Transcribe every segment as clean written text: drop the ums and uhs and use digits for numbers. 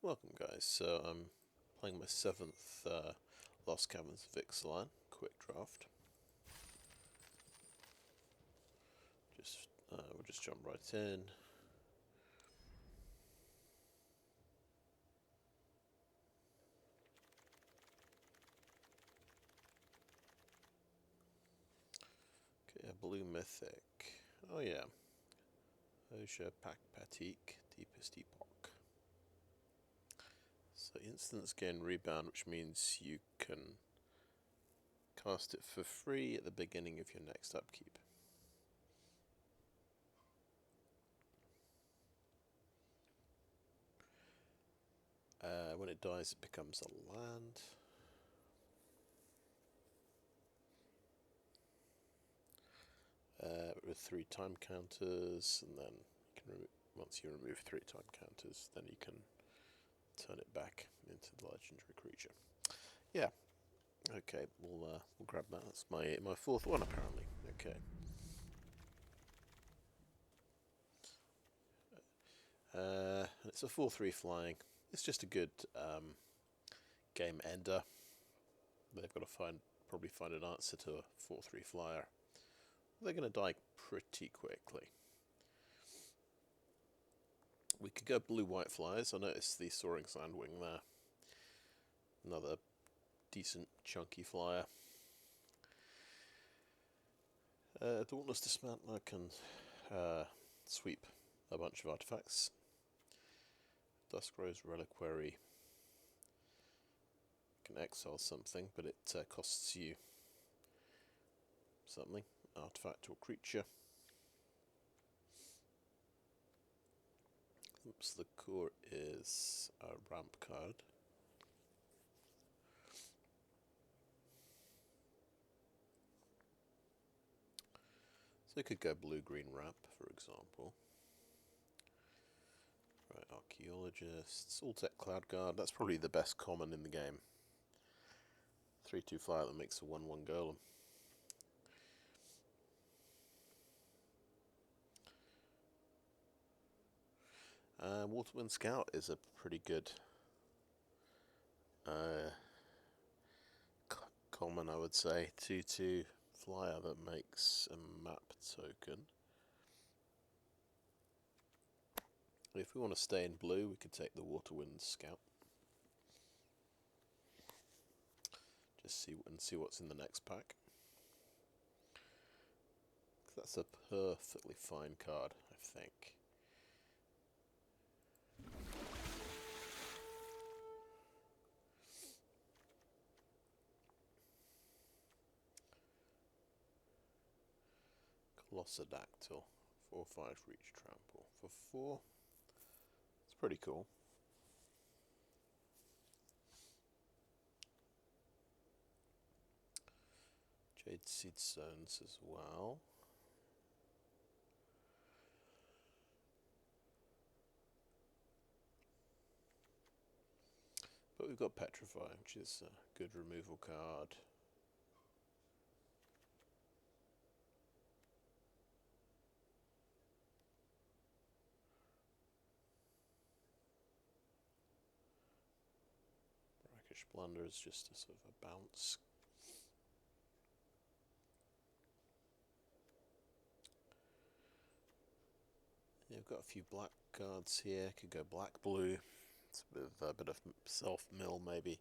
Welcome guys, so I'm playing my 7th Lost Caverns of Ixalan, quick draft. We'll just jump right in. Okay, a blue mythic. Oh yeah. Ojer Pakpatiq, Deepest Epoch. So instants gain rebound, which means you can cast it for free at the beginning of your next upkeep. When it dies, it becomes a land. With 3 time counters, and then you can once you remove 3 time counters, then you can turn it back into the legendary creature. Yeah. Okay, we'll grab that. That's my 4th one apparently. Okay. It's a 4/3 flying. It's just a good game ender. They've got to probably find an answer to a 4/3 flyer. They're going to die pretty quickly. We could go blue-white flyers. I noticed the Soaring Sandwing there. Another decent chunky flyer. Dauntless Dismantler can sweep a bunch of artifacts. Duskrose Reliquary can exile something, but it costs you something, artifact or creature. Oops, the core is a ramp card. So it could go blue-green ramp, for example. Right, Archaeologists, All-Tech Cloud Guard, that's probably the best common in the game. 3/2 flyer that makes a 1/1 golem. Waterwind Scout is a pretty good common, I would say. 2/2 flyer that makes a map token. If we want to stay in blue, we could take the Waterwind Scout. Just see what's in the next pack. That's a perfectly fine card, I think. Colossodactyl, 4/5 reach trample for 4. It's pretty cool. Jade Seed Stones as well. But we've got Petrify, which is a good removal card. Brackish Blunder is just a sort of a bounce. Yeah, we've got a few black cards here. Could go black-blue. It's a bit of self-mill, maybe.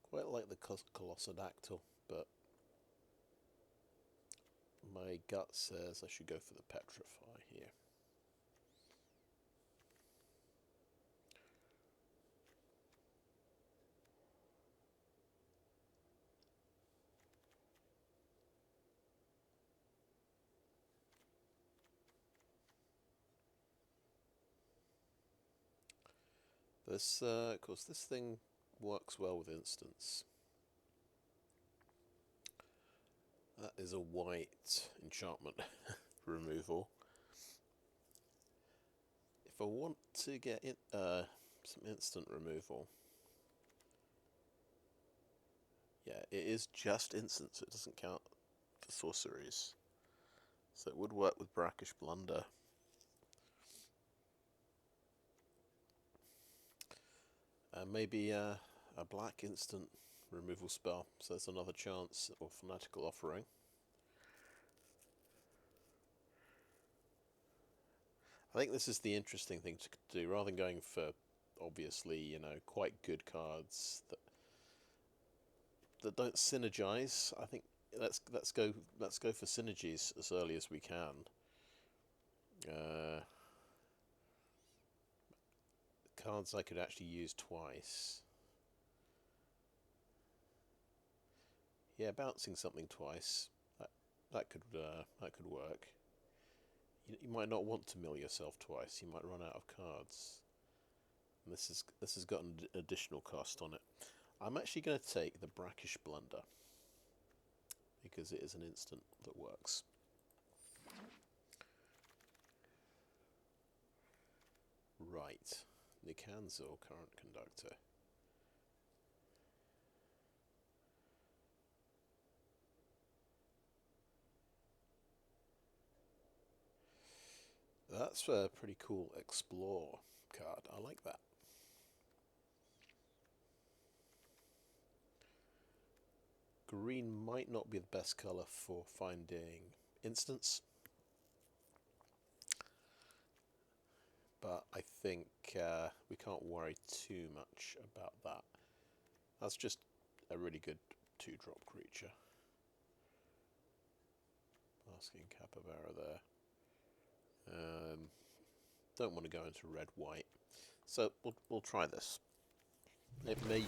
Quite like the Colossodactyl, but my gut says I should go for the Petrify here. This, of course, this thing works well with instants. That is a white enchantment removal. I want to get some instant removal, yeah, it is just instant, so it doesn't count for sorceries. So it would work with Brackish Blunder. Maybe a black instant removal spell, so there's another chance, or Fanatical Offering. I think this is the interesting thing to do, rather than going for, obviously, you know, quite good cards that don't synergize. I think let's go for synergies as early as we can. Cards I could actually use twice. Yeah, bouncing something twice. That could work. You might not want to mill yourself twice. You might run out of cards. And this has got an additional cost on it. I'm actually going to take the Brackish Blunder because it is an instant that works. Right, Nicanzil, current Conductor. That's a pretty cool Explore card. I like that. Green might not be the best colour for finding instants, but I think we can't worry too much about that. That's just a really good 2-drop creature. Basking Capybara there. Don't want to go into red-white, so we'll try this. It maybe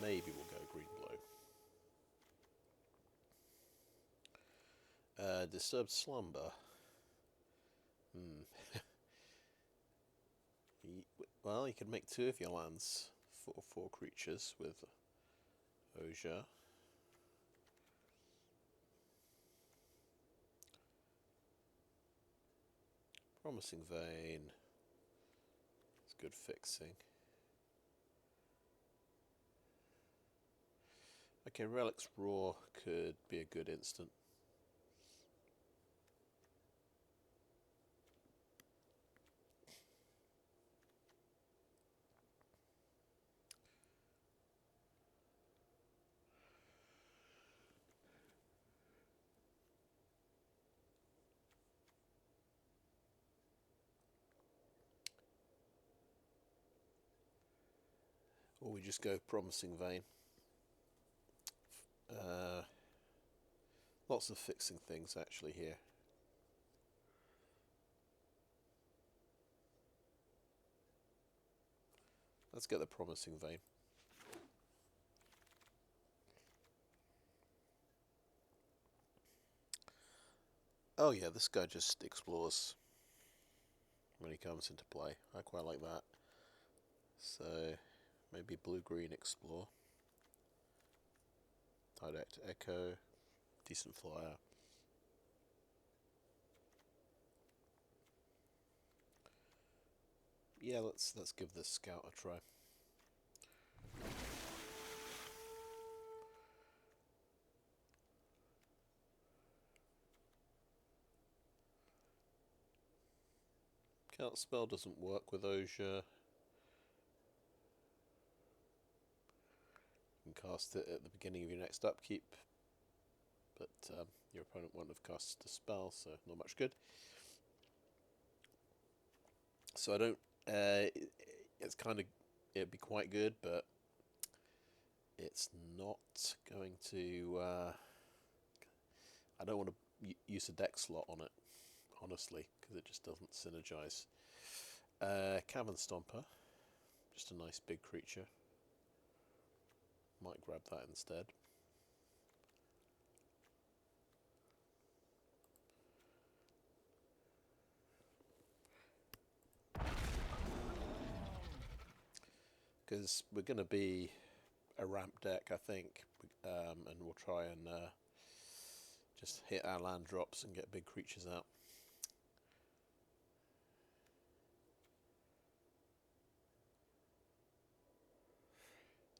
we'll go green-blue. Disturbed Slumber. Well, you could make 2 of your lands for 4 creatures with Ojer. Promising Vein. It's good fixing. Okay, Relic's Roar could be a good instant. Or we just go Promising Vein. Lots of fixing things actually here. Let's get the Promising Vein. Oh yeah, this guy just explores when he comes into play. I quite like that. So maybe blue-green explore. Didact Echo, decent flyer. Yeah, let's give this Scout a try. Counter spell doesn't work with Ojer. You can cast it at the beginning of your next upkeep, but your opponent won't have cast a spell, so not much good. So I don't. It's kind of. It'd be quite good, but it's not going to. I don't want to use a deck slot on it, honestly, because it just doesn't synergize. Cavern Stomper, just a nice big creature. Might grab that instead. Because we're going to be a ramp deck, I think, and we'll try and just hit our land drops and get big creatures out.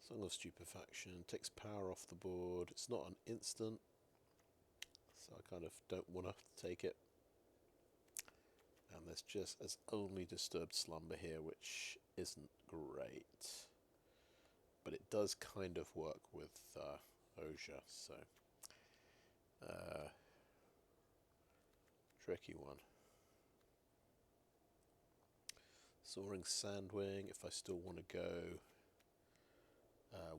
Song of Stupefaction takes power off the board. It's not an instant, so I kind of don't want to take it. And there's only Disturbed Slumber here, which isn't great. But it does kind of work with Ojer, so tricky one. Soaring Sandwing, if I still want to go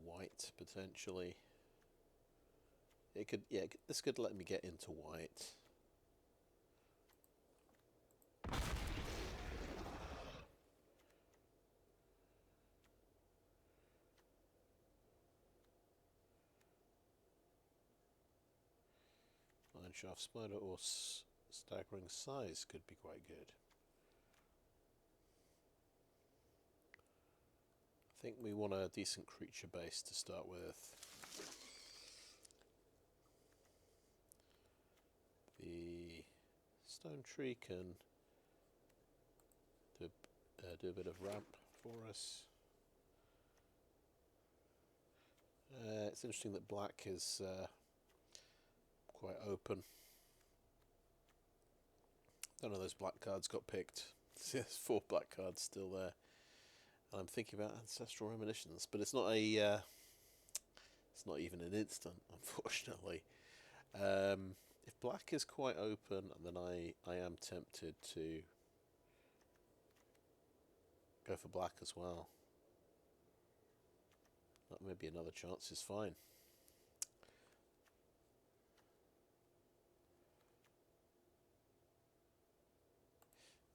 white potentially. It could, yeah, this could let me get into white. Mineshaft Spider or Staggering Size could be quite good. I think we want a decent creature base to start with. The Stonetree can do a bit of ramp for us. It's interesting that black is quite open. None of those black cards got picked. There's 4 black cards still there. And I'm thinking about Ancestral Reminiscence, but it's not a. It's not even an instant, unfortunately. If black is quite open, then I am tempted to go for black as well. Maybe another chance is fine.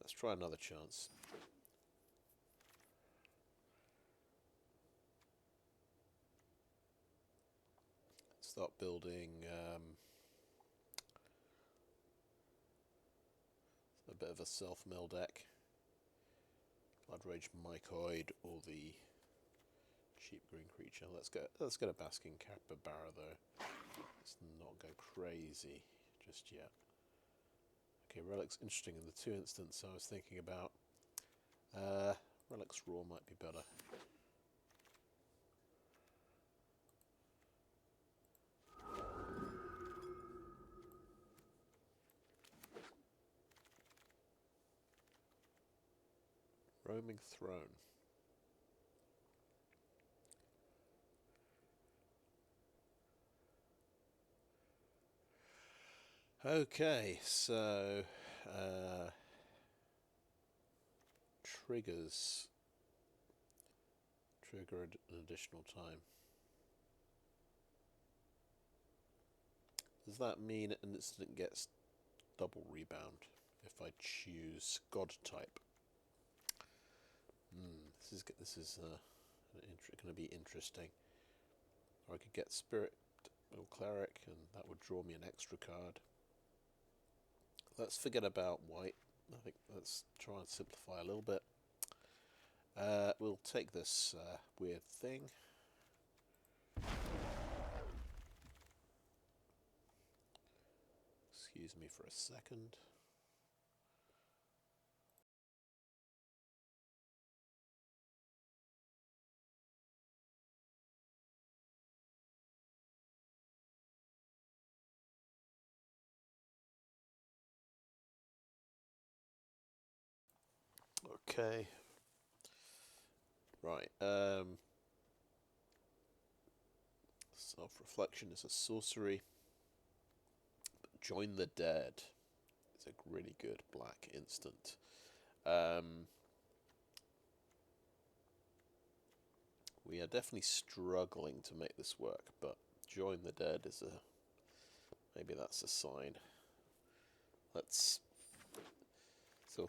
Let's try another chance. Start building a bit of a self-mill deck. Blood Rage Mycoid or the cheap green creature. Let's get a Basking Capybara though. Let's not go crazy just yet. Okay, Relic's interesting in the 2 instants I was thinking about. Relic's Roar might be better. Roaming Throne. Okay, so triggers trigger an additional time. Does that mean an instant gets double rebound if I choose God type? This is going to be interesting. Or I could get Spirit or Cleric, and that would draw me an extra card. Let's forget about white. I think let's try and simplify a little bit. We'll take this weird thing. Excuse me for a second. Okay. Right. Self-reflection is a sorcery. Join the Dead is a really good black instant. We are definitely struggling to make this work, but Join the Dead is maybe that's a sign. Let's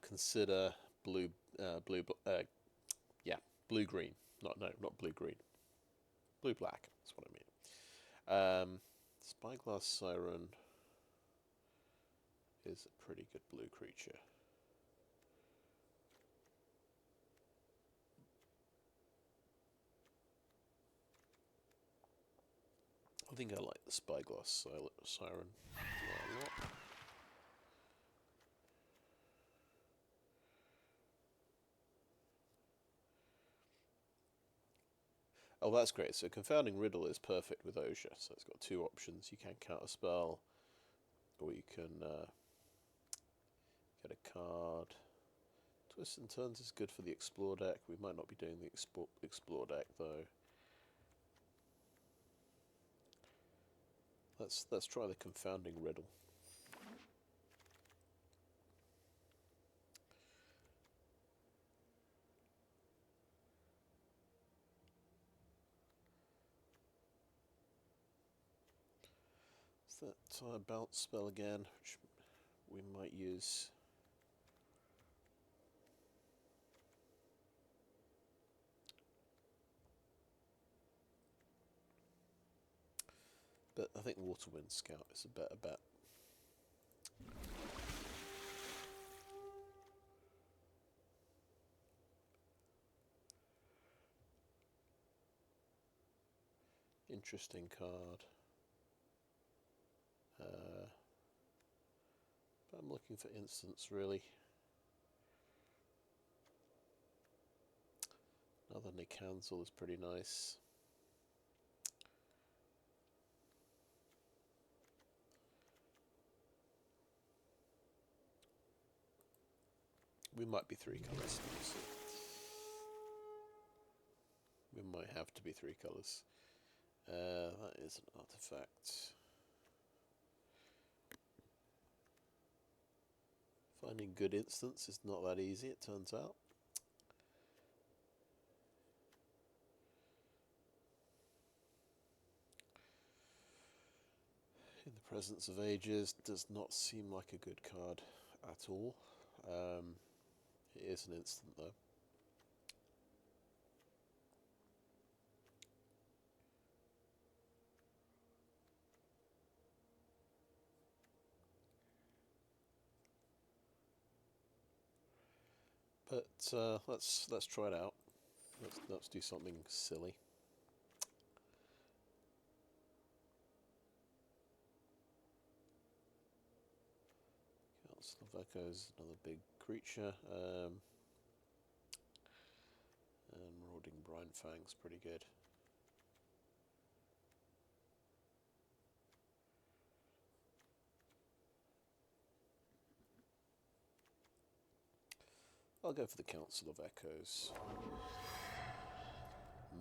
consider blue green. Not blue green. Blue black. That's what I mean. Spyglass Siren is a pretty good blue creature. I think I like the Spyglass Siren a lot. Oh, that's great. So Confounding Riddle is perfect with Ojer. So it's got two options. You can counter spell, or you can get a card. Twists and Turns is good for the Explore deck. We might not be doing the Explore deck though. Let's try the Confounding Riddle. Is that bounce spell again, which we might use. But I think Waterwind Scout is a better bet. Interesting card. But I'm looking for instants, really. Another Nicanzil is pretty nice. We might be three colours. We might have to be three colours. That is an artifact. Finding good instants is not that easy, it turns out. In the Presence of Ages does not seem like a good card at all. It is an instant though. But let's try it out. Let's do something silly. Council of Echoes, another big creature. And Marauding Brine Fang's pretty good. I'll go for the Council of Echoes.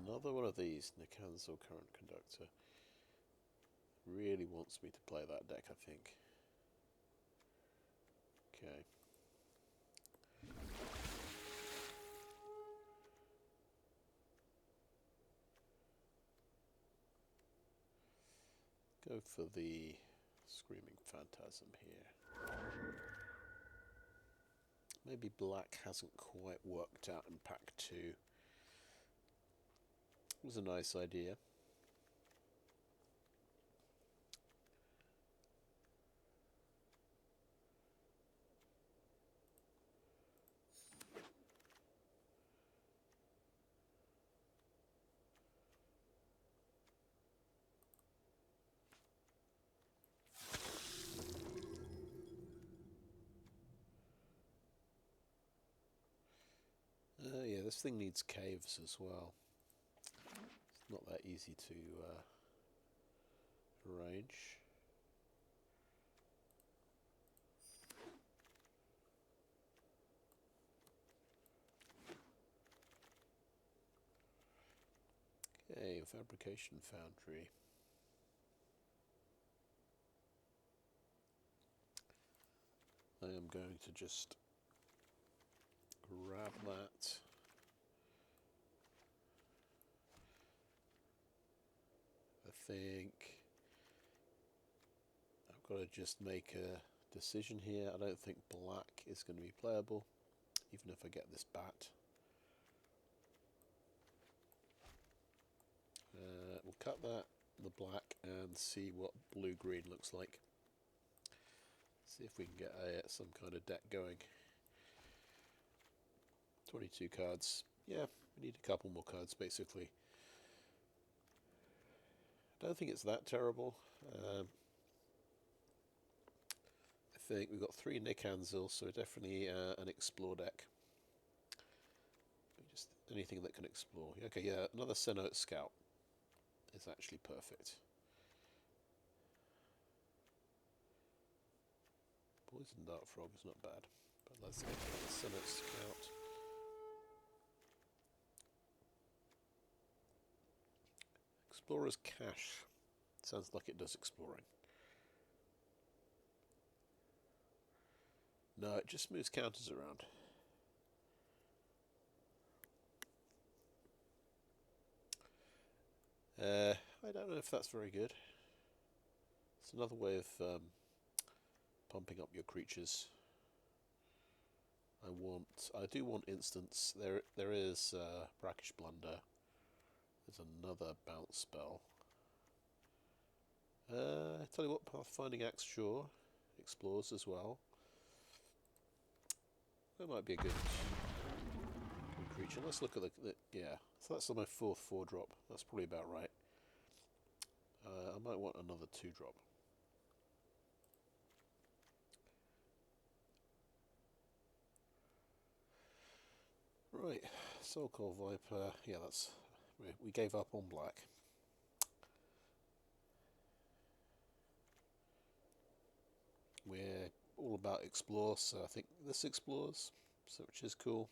Another one of these, Nicanzil Current Conductor. Really wants me to play that deck, I think. Okay. Go for the Screaming Phantasm here. Maybe black hasn't quite worked out in pack 2. It was a nice idea. Yeah, this thing needs caves as well. It's not that easy to arrange. Okay, Fabrication Foundry. I am going to just grab that. I think I've got to just make a decision here. I don't think black is going to be playable, even if I get this bat. We'll cut that, the black, and see what blue-green looks like. See if we can get some kind of deck going. 22 cards. Yeah, we need a couple more cards, basically. I don't think it's that terrible. I think we've got 3 Nicanzil, so definitely an Explore deck. anything that can explore. Okay, yeah, another Cenote Scout is actually perfect. Poison Dart Frog is not bad, but let's get the Cenote Scout. Explorer's Cache. Sounds like it does exploring. No, it just moves counters around. I don't know if that's very good. It's another way of pumping up your creatures. I do want instants. There is Brackish Blunder. There's another bounce spell. I tell you what, Pathfinding Axejaw explores as well. That might be a good creature. Let's look at the yeah. So that's my 4th 4-drop. That's probably about right. I might want another 2-drop. Right, Soulcore Viper. Yeah, that's we gave up on black. We're all about explore, so I think this explores, so which is cool.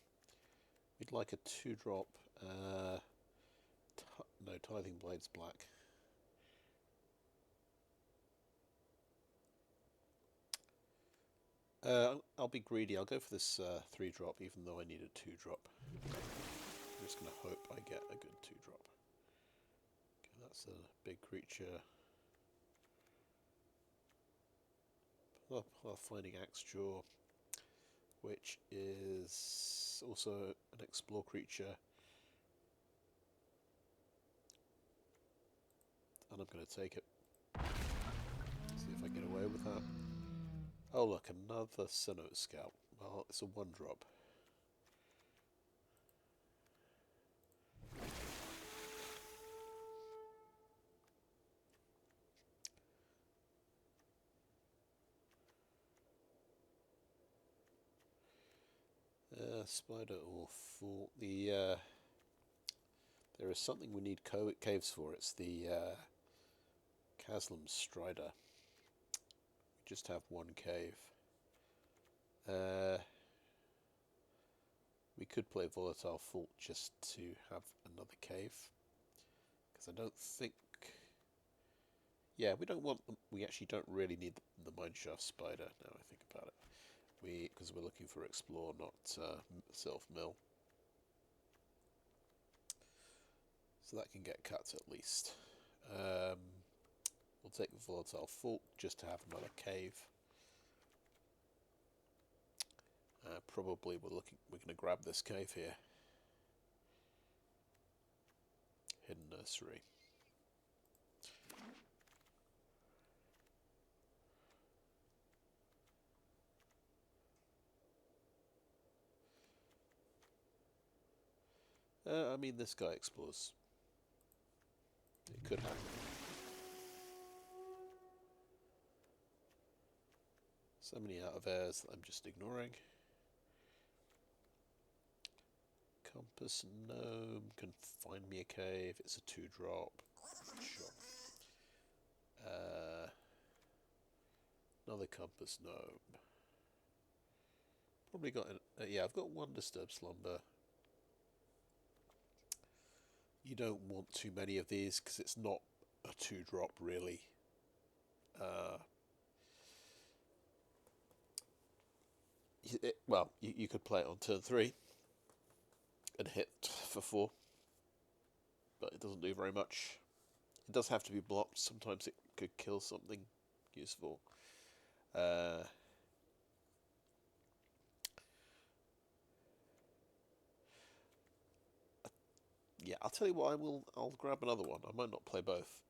We'd like a 2-drop. No, Tithing Blade's black. I'll be greedy. I'll go for this 3-drop, even though I need a 2-drop. I'm just going to hope I get a good 2-drop. Okay, that's a big creature. Pathfinding Axejaw, which is also an explore creature. And I'm going to take it. See if I get away with that. Oh look, another Cenote Scout. Well, it's a 1-drop. Spider or Fault. There is something we need caves for. It's the Kaslem Strider. We just have 1 cave. We could play Volatile Fault just to have another cave, because I don't think. Yeah, we don't want them. We actually don't really need the Mineshaft Spider. Now I think about it. Because we're looking for explore, not self-mill. So that can get cut at least. We'll take the Volatile Fault just to have another cave. Probably we're going to grab this cave here. Hidden Nursery. I mean, this guy explores. It could happen. So many out of airs that I'm just ignoring. Compass Gnome can find me a cave. It's a 2-drop. Sure. Another Compass Gnome. Probably got yeah, I've got 1 Disturbed Slumber. You don't want too many of these because it's not a 2-drop really. Well, you could play it on turn 3 and hit for 4, but it doesn't do very much. It does have to be blocked. Sometimes it could kill something useful. Yeah, I'll tell you what. I'll grab another one. I might not play both.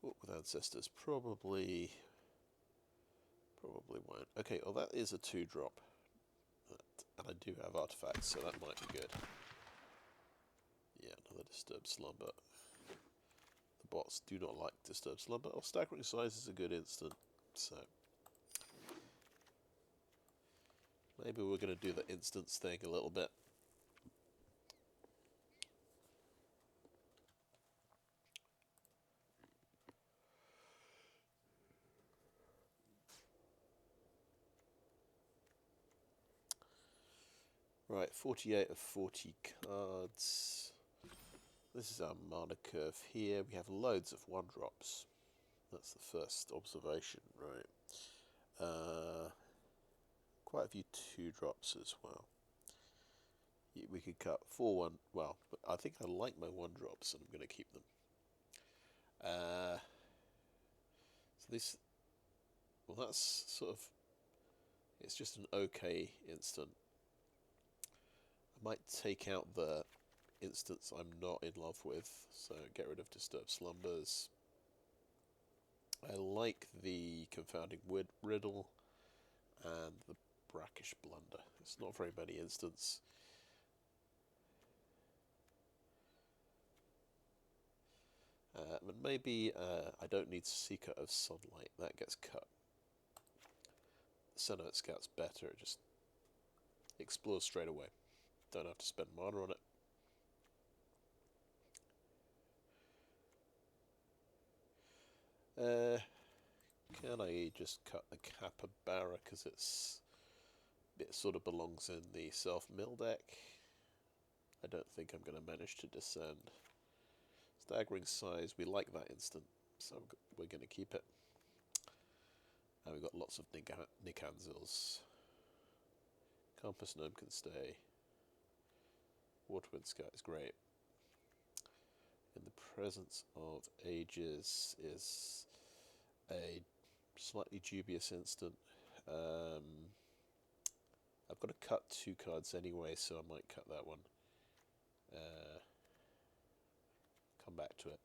Walk with Ancestors probably won't. Okay, well that is a 2-drop, and I do have artifacts, so that might be good. Yeah, another Disturbed Slumber. The bots do not like Disturbed Slumber. Oh, Staggering Size is a good instant. So maybe we're going to do the instance thing a little bit. Right, 48 of 40 cards. This is our mana curve here. We have loads of 1-drops. That's the first observation, right? Quite a few 2-drops as well. We could cut 4 well, but I think I like my 1-drops and I'm going to keep them. So this, well, that's sort of, it's just an okay instant. I might take out the instance I'm not in love with, so get rid of Disturbed Slumbers. I like the Confounding Riddle and the Brackish Blunder. It's not very many instants. But maybe I don't need Seeker of Sunlight. That gets cut. Cenote Scout's better. It just explores straight away. Don't have to spend mana on it. Can I just cut the Capybara because it sort of belongs in the self-mill deck? I don't think I'm going to manage to descend. Staggering Size, we like that instant, so we're going to keep it. And we've got lots of Nicanzils. Compass Gnome can stay. Waterwind Scout is great. In the Presence of Ages is a slightly dubious instant. I've got to cut 2 cards anyway, so I might cut that one. Come back to it.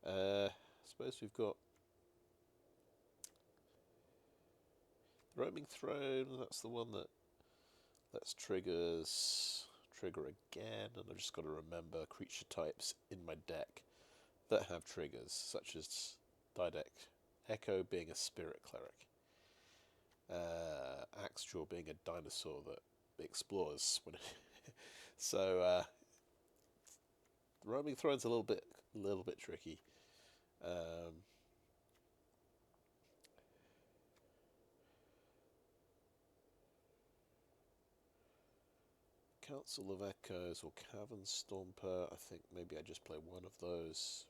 I suppose we've got Roaming Throne. That's the one that lets triggers trigger again, and I've just got to remember creature types in my deck that have triggers, such as Didact Echo being a Spirit Cleric, Axejaw being a dinosaur that explores when it so Roaming Throne's a little bit tricky. Council of Echoes or Cavern Stomper. I think maybe I just play one of those.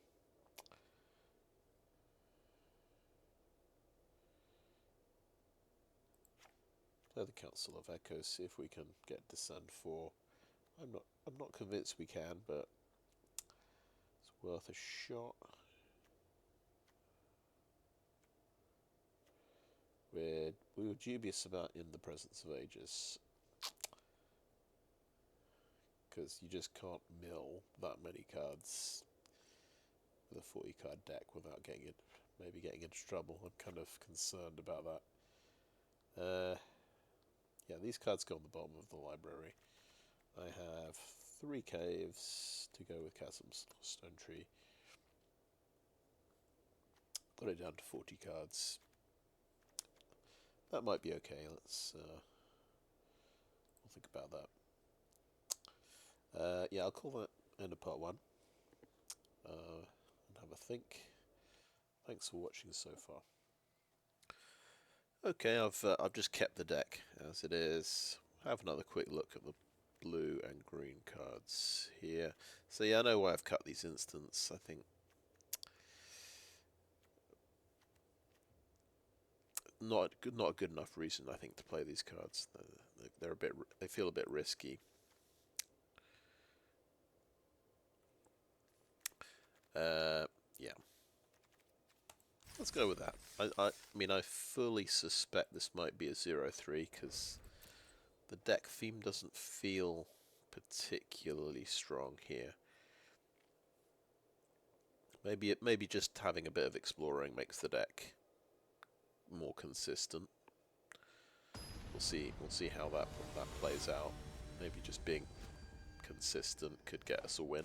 Play the Council of Echoes. See if we can get Descend 4. I'm not convinced we can, but it's worth a shot. We were dubious about In the Presence of Ages, because you just can't mill that many cards with a 40 card deck without maybe getting into trouble. I'm kind of concerned about that. Yeah, these cards go on the bottom of the library. I have 3 caves to go with Kaslem's Stonetree. Got it down to 40 cards. That might be okay. We'll think about that. Yeah, I'll call that end of part 1. And have a think. Thanks for watching so far. Okay, I've just kept the deck as it is. Have another quick look at the blue and green cards here. So yeah, I know why I've cut these instants. I think not a good enough reason, I think, to play these cards. They feel a bit risky. Yeah. Let's go with that. I mean, I fully suspect this might be a 0-3 because the deck theme doesn't feel particularly strong here. Maybe just having a bit of exploring makes the deck more consistent. We'll see how that plays out. Maybe just being consistent could get us a win.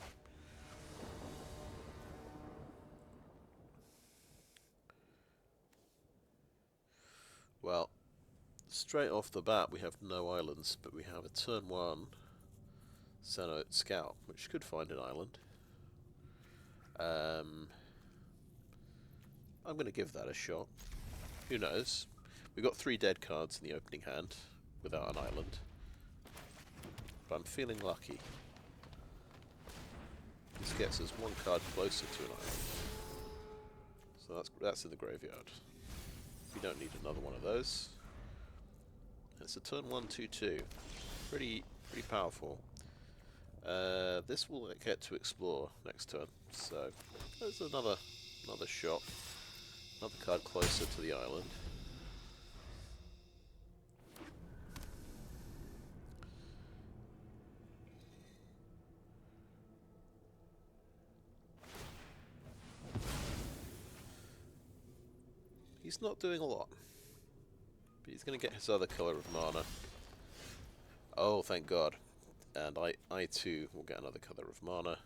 straight off the bat we have no islands, but we have a turn 1 Cenote Scout, which could find an island. I'm going to give that a shot. Who knows? We've got 3 dead cards in the opening hand without an island. But I'm feeling lucky. This gets us 1 card closer to an island. So that's in the graveyard. We don't need another one of those. It's a turn 1, 2/2. Pretty powerful. This will get to explore next turn, so there's another shot. Another card closer to the island. He's not doing a lot, but he's going to get his other color of mana. Oh, thank God. And I too will get another color of mana.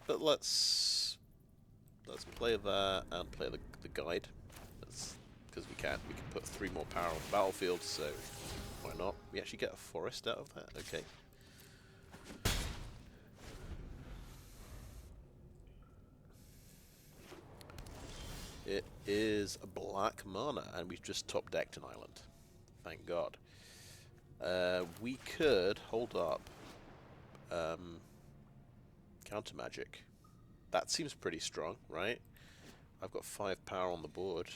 But let's play that and play the guide. Because we can put 3 more power on the battlefield, so why not? We actually get a forest out of that. Okay. It is a black mana, and we've just top decked an island. Thank God. We could hold up counter magic. That seems pretty strong, right? I've got 5 power on the board.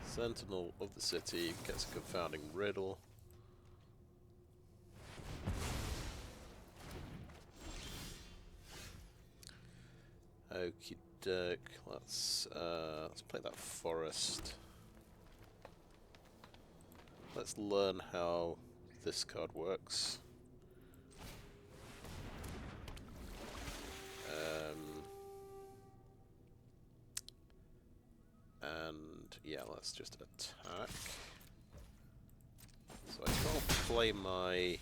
Sentinel of the City gets a Confounding Riddle. Okie doke. Let's play that forest. Let's learn how this card works. And yeah, let's just attack. So I can't play my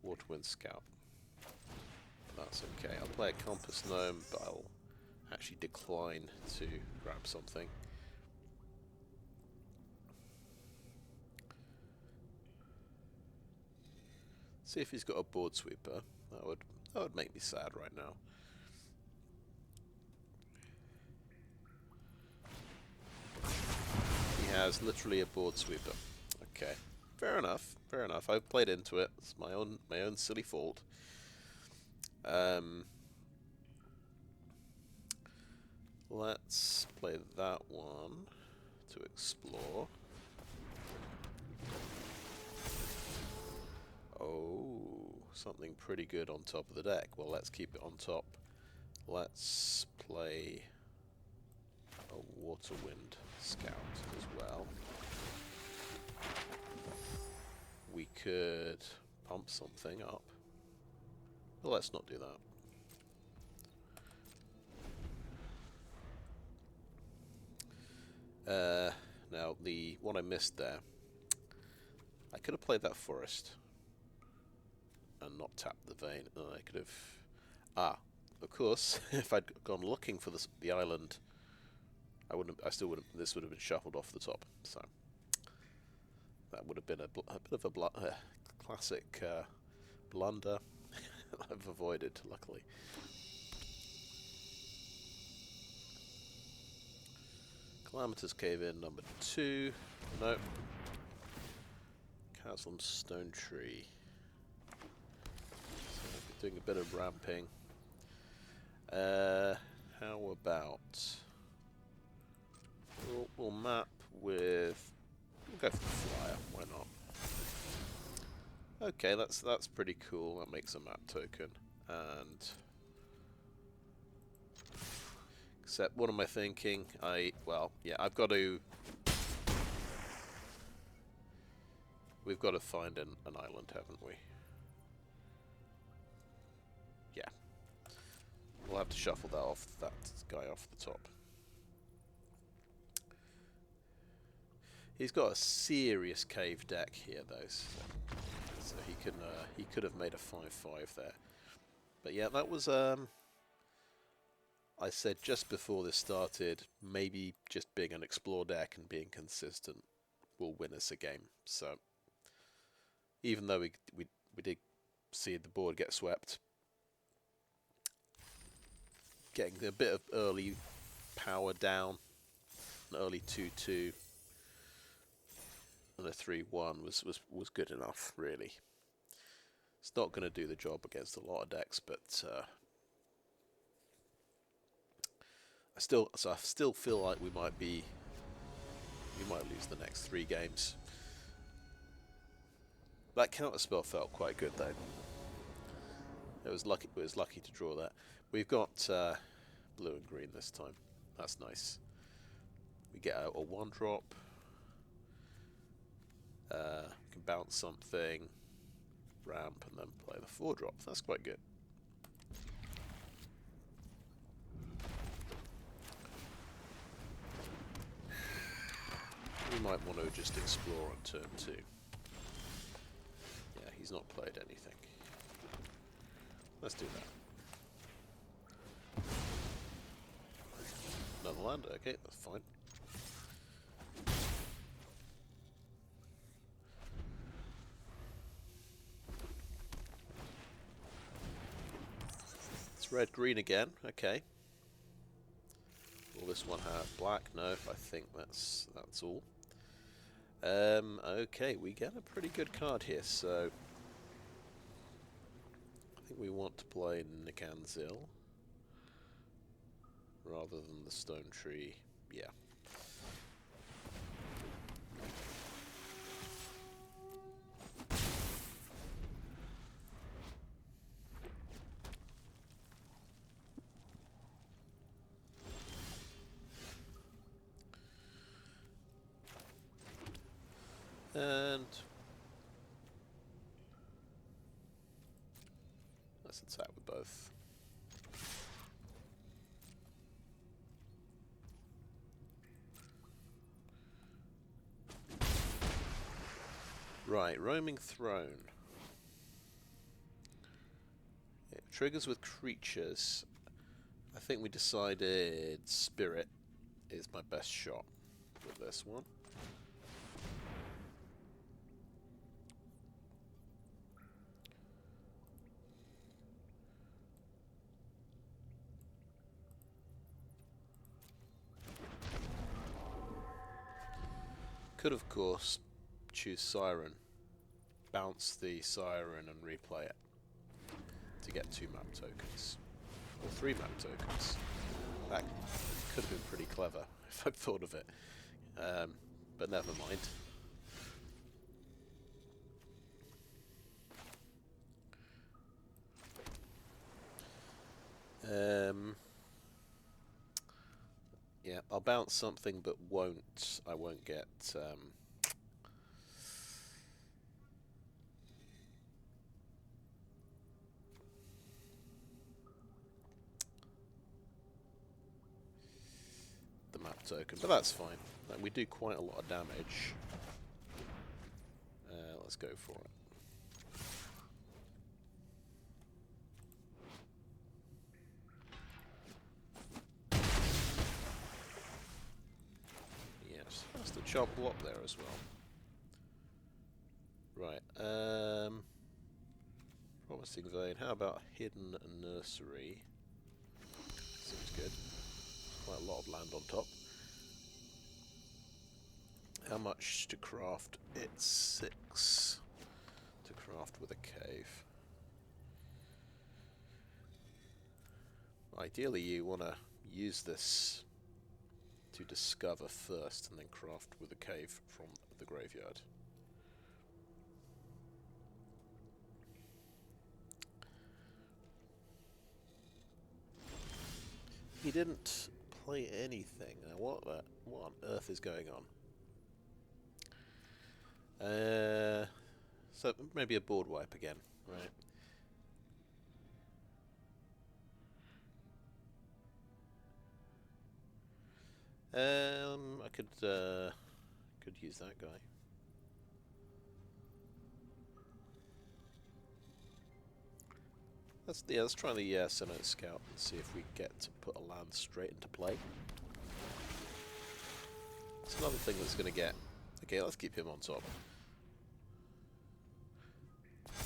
Waterwind Scout. That's okay. I'll play a Compass Gnome, but I'll actually decline to grab something. See if he's got a board sweeper. That would make me sad right now. He has literally a board sweeper. Okay, fair enough. Fair enough. I've played into it. It's my own silly fault. Let's play that one to explore. Oh, something pretty good on top of the deck. Well, let's keep it on top. Let's play a Waterwind Scout as well. We could pump something up. Well, let's not do that. Now, the one I missed there, I could have played that forest and not tapped the vein, and I could have... of course, if I'd gone looking for the island, I still wouldn't. This would have been shuffled off the top, so that would have been a bit of a classic blunder I've avoided, luckily. Calamitous Cave in number 2. No. Caslem Stonetree. So doing a bit of ramping. How about we'll map with. We'll go for the flyer. Why not? Okay, that's pretty cool. That makes a map token. And except, what am I thinking? I've got to. We've got to find an island, haven't we? Yeah. We'll have to shuffle that guy off the top. He's got a serious cave deck here, though, so he could have made a 5/5 there. But yeah, that was I said just before this started, maybe just being an explore deck and being consistent will win us a game. So even though we did see the board get swept, getting a bit of early power down, an early 2/2 and a 3/1 was good enough, really. It's not going to do the job against a lot of decks, but I still feel like we might lose the next 3 games. That counterspell felt quite good though. It was lucky to draw that. We've got blue and green this time. That's nice. We get out a 1-drop. We can bounce something, ramp, and then play the 4-drop. That's quite good. We might want to just explore on turn 2. Yeah, he's not played anything. Let's do that. Another land, okay, that's fine. It's red-green again, okay. Will this one have black? No, I think that's all. Okay, we get a pretty good card here, so I think we want to play Nicanzil rather than the Stonetree. Yeah. And let's attack with both. Right, Roaming Throne. It triggers with creatures. I think we decided Spirit is my best shot with this one. Could, of course, choose Siren, bounce the Siren and replay it to get 2 map tokens, or 3 map tokens. That could have been pretty clever if I'd thought of it, but never mind. Yeah, I'll bounce something, but I won't get the map token, but that's fine. Like, we do quite a lot of damage. Let's go for it. The chop block there as well. Right, Promising Vein. How about Hidden Nursery? Seems good. Quite a lot of land on top. How much to craft? It's 6 to craft with a cave. Ideally you want to use this to discover first and then craft with a cave from the graveyard. He didn't play anything. Now what on earth is going on? So maybe a board wipe again, right? I could Could use that guy. Let's try the Cenote Scout and see if we get to put a land straight into play. It's another thing that's going to get... Okay, let's keep him on top.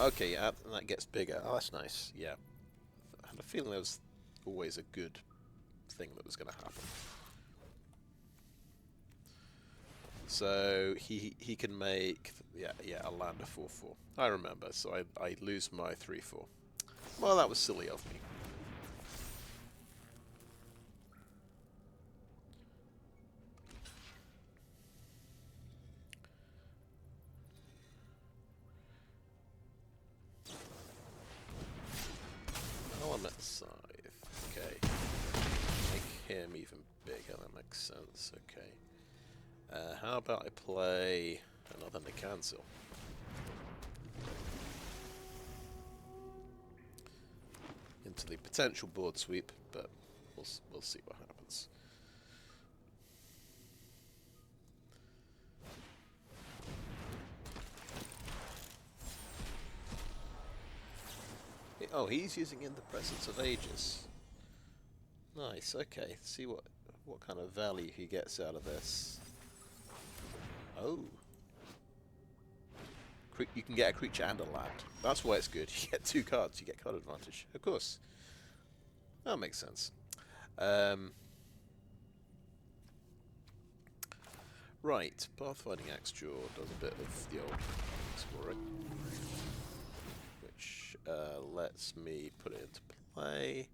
Okay, yeah, and that gets bigger. Oh, that's nice, yeah. I had a feeling there was always a good thing that was going to happen. So he can make a land of 4/4. I remember. So I lose my 3/4. Well, that was silly of me. Element Scythe. Okay. Make him even bigger. That makes sense. Okay. How about I play another Nicanzil? Into the potential board sweep, but we'll see what happens. Oh, he's using In the Presence of Ages. Nice. Okay. See what kind of value he gets out of this. Oh. You can get a creature and a land. That's why it's good. You get 2 cards, you get card advantage. Of course. That makes sense. Right, Pathfinding Axejaw does a bit of the old exploring, which lets me put it into play.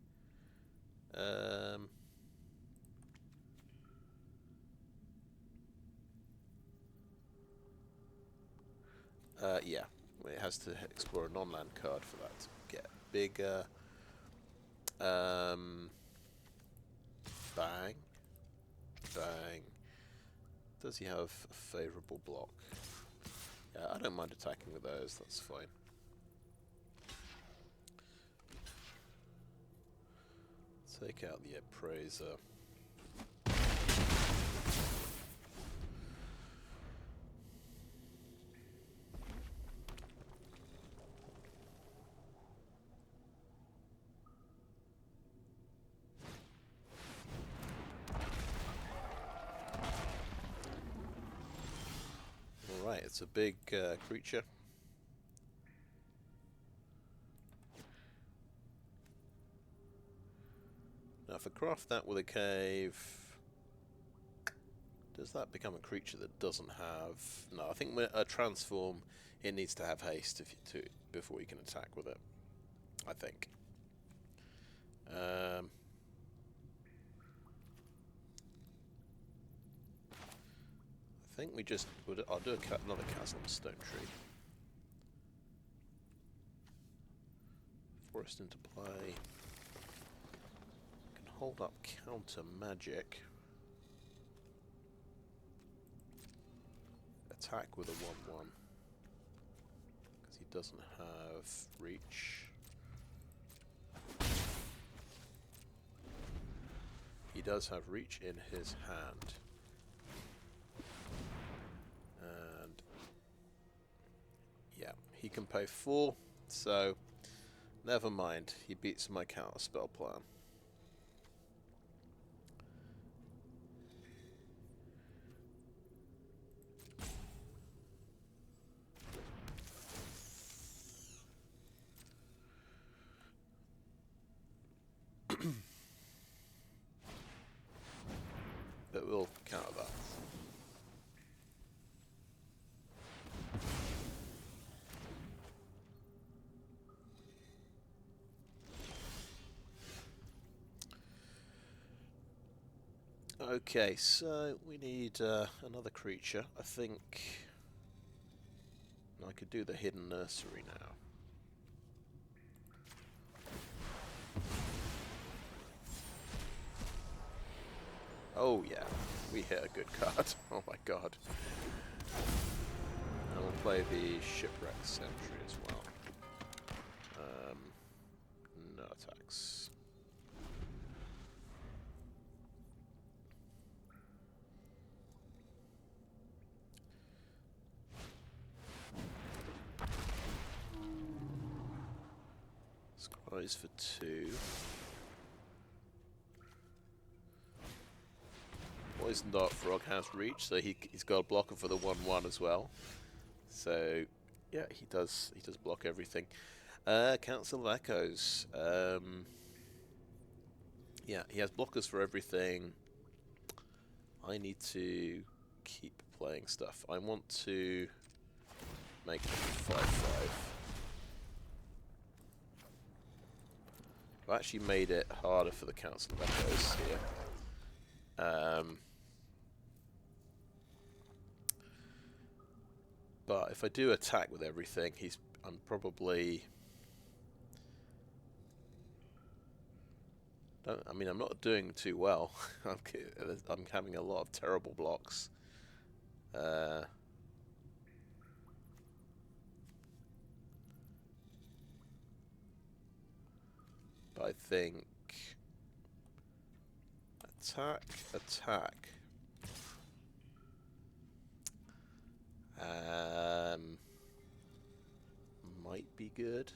Yeah, it has to explore a non-land card for that to get bigger. Bang. Bang. Does he have a favourable block? Yeah, I don't mind attacking with those, that's fine. Take out the Appraiser. Alright, it's a big creature. Now if I craft that with a cave, does that become a creature that doesn't have... No, I think when a transform, it needs to have haste before you can attack with it. I think. I think we just... I'll do another Caslem Stonetree. Forest into play. Can hold up counter magic. Attack with a 1/1. Because he doesn't have reach. He does have reach in his hand. And yeah, he can pay 4, so never mind. He beats my counter spell plan. But we'll counter that. Okay, so we need another creature. I think I could do the Hidden Nursery now. Oh yeah, we hit a good card. Oh my god. And we'll play the Shipwreck Sentry as well. No attacks. Scries for 2. Poison Dart Frog has reach, so he's got a blocker for the 1/1 as well. So yeah, he does block everything. Council of Echoes. Yeah, he has blockers for everything. I need to keep playing stuff. I want to make it 5/5. I've actually made it harder for the Council of Echoes here. But if I do attack with everything, I'm probably... I'm not doing too well. I'm having a lot of terrible blocks. But I think... Attack. Might be good.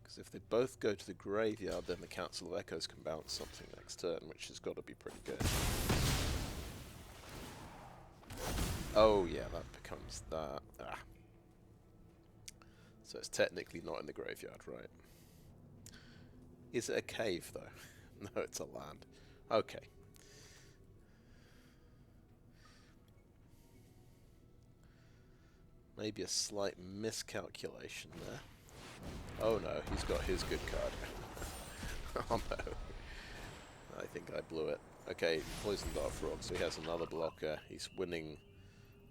Because if they both go to the graveyard, then the Council of Echoes can bounce something next turn, which has got to be pretty good. Oh yeah, that becomes that. Ah. So it's technically not in the graveyard, right? Is it a cave, though? No, it's a land. Okay. Maybe a slight miscalculation there. Oh no, he's got his good card. Oh no. I think I blew it. Okay, Poison Dart Frog, so he has another blocker. He's winning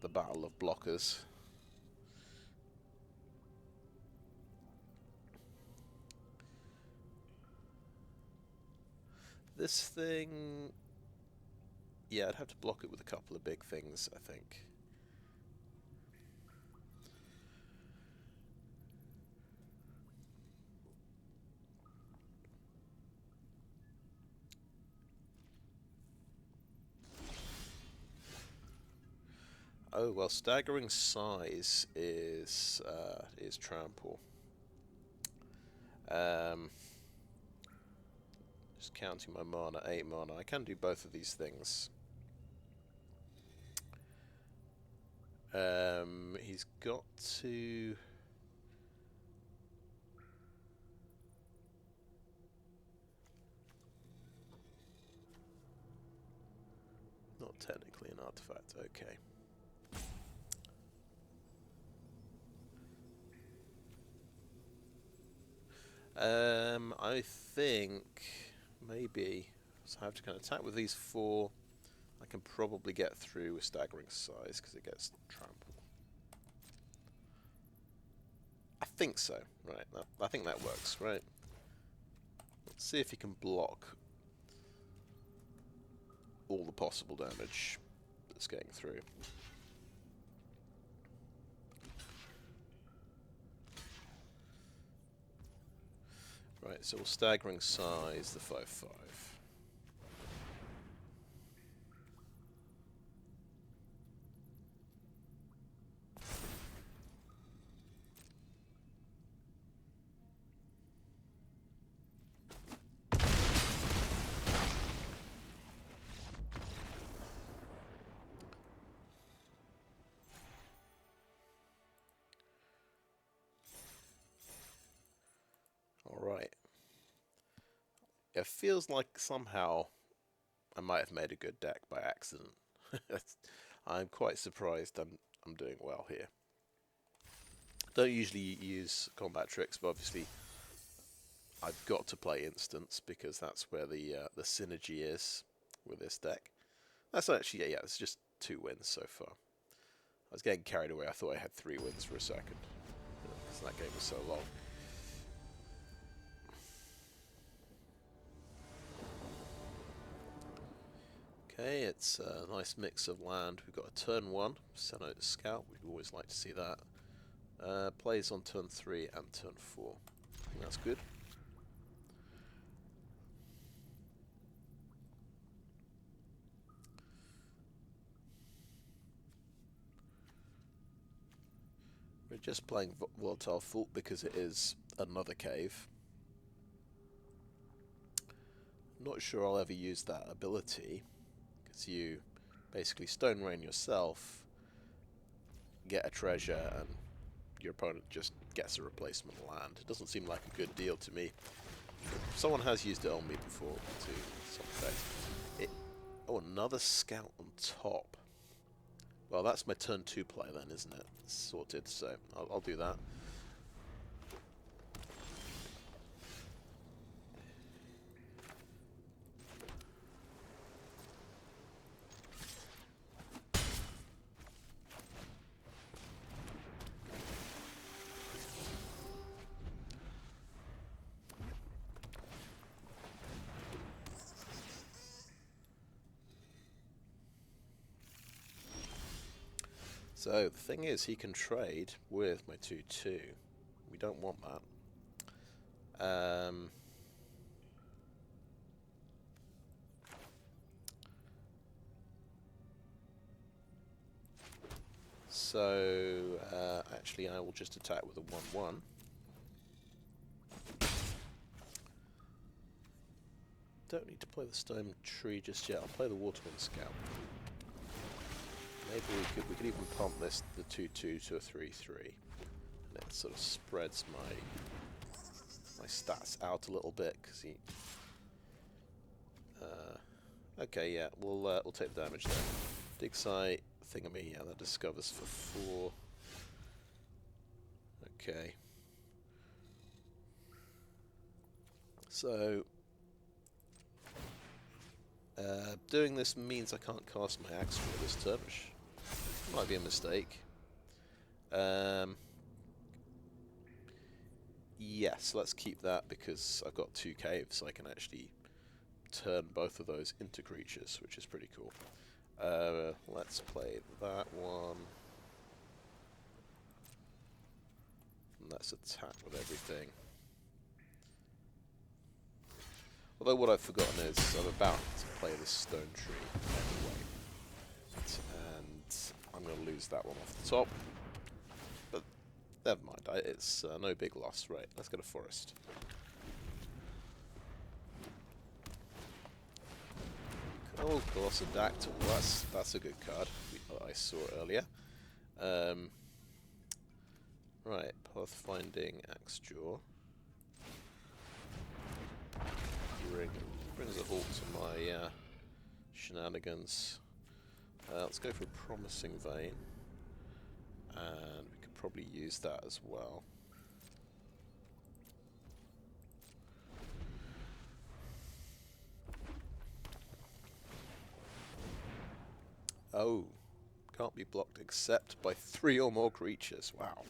the battle of blockers. This thing... Yeah, I'd have to block it with a couple of big things, I think. Oh, well, Staggering Size is trample. Just counting my mana, 8 mana. I can do both of these things. He's got to... Not technically an artifact, okay. I think maybe so I have to kind of attack with these 4. I can probably get through with Staggering Size because it gets trampled. I think so, right? I think that works, right? Let's see if he can block all the possible damage that's getting through. Right, so we'll Staggering Size the 5/5. Alright. It feels like somehow I might have made a good deck by accident. I'm quite surprised I'm doing well here. Don't usually use combat tricks, but obviously I've got to play instants because that's where the synergy is with this deck. That's actually, yeah, it's just 2 wins so far. I was getting carried away. I thought I had 3 wins for a second because that game was so long. Okay, it's a nice mix of land. We've got a turn 1, Cenote Scout. We'd always like to see that. Plays on turn 3 and turn 4. I think that's good. just playing Volatile Fault because it is another cave. Not sure I'll ever use that ability, because you basically Stone Rain yourself, get a treasure, and your opponent just gets a replacement land. It doesn't seem like a good deal to me. Someone has used it on me before to some effect. Oh, another scout on top. Well, that's my turn 2 play then, isn't it? It's sorted, so I'll do that. So, the thing is, he can trade with my 2/2. We don't want that. Actually, I will just attack with a 1/1. Don't need to play the Stonetree just yet. I'll play the Waterwind Scout. Maybe we could even pump the 2/2 to a 3/3, and it sort of spreads my stats out a little bit because he. Okay, yeah, we'll take the damage there. Dig site thingamy, yeah, that discovers for 4. Okay. So doing this means I can't cast my Axejaw this turn, which might be a mistake. Yes, let's keep that because I've got 2 caves, so I can actually turn both of those into creatures, which is pretty cool. Let's play that one. And let's attack with everything. Although what I've forgotten is I'm about to play this Stonetree anyway. And I'm going to lose that one off the top. But never mind, it's no big loss. Right, let's go to Forest. Oh, of course, a Didact Echo. That's a good card I saw earlier. Right, Pathfinding Axejaw. Brings a halt to my shenanigans. Let's go for a Promising Vein, and we could probably use that as well. Oh, can't be blocked except by 3 or more creatures. Wow,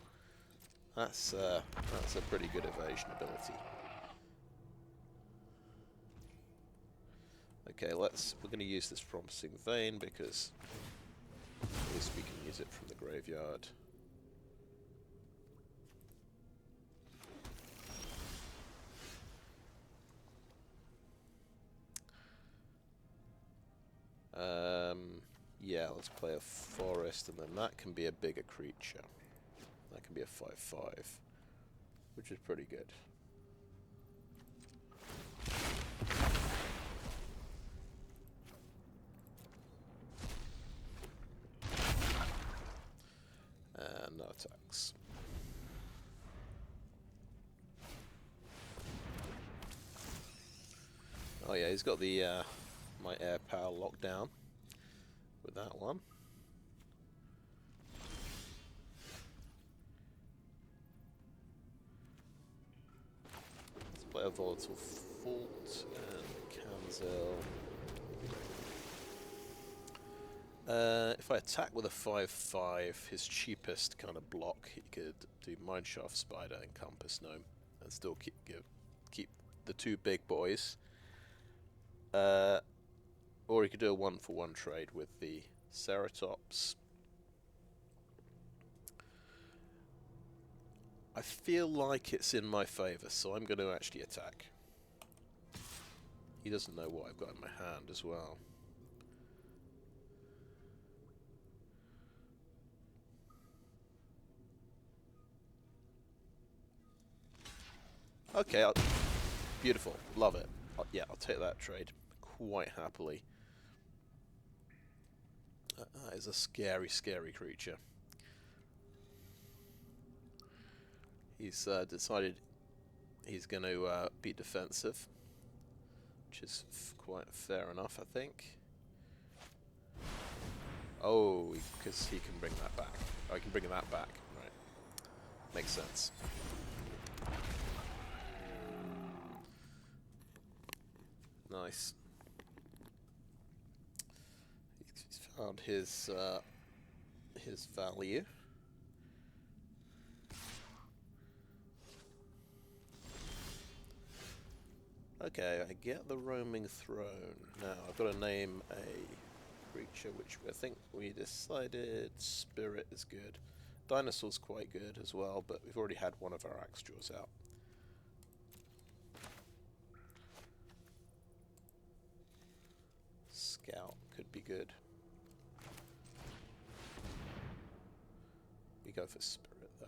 that's a pretty good evasion ability. Okay, we're going to use this Promising Vein because at least we can use it from the graveyard. Yeah, let's play a Forest, and then that can be a bigger creature. That can be a 5/5, which is pretty good. And no attacks. Oh yeah, he's got the my air power locked down with that one. Let's play a Volatile Fault and Nicanzil. If I attack with a 5/5, his cheapest kind of block, he could do Mineshaft Spider and Compass Gnome, and still keep the 2 big boys. Or he could do a 1-for-1 trade with the Ceratops. I feel like it's in my favour, so I'm going to actually attack. He doesn't know what I've got in my hand as well. Okay, beautiful. Love it. Yeah, I'll take that trade quite happily. That is a scary, scary creature. He's decided he's going to be defensive, which is quite fair enough, I think. Oh, because he can bring that back. Oh, he can bring that back. Right. Makes sense. Nice. He's found his value. Okay, I get the roaming throne. Now I've got to name a creature which I think we decided Spirit is good. Dinosaur's quite good as well, but we've already had one of our Axejaws out. Scout could be good. We go for Spirit though.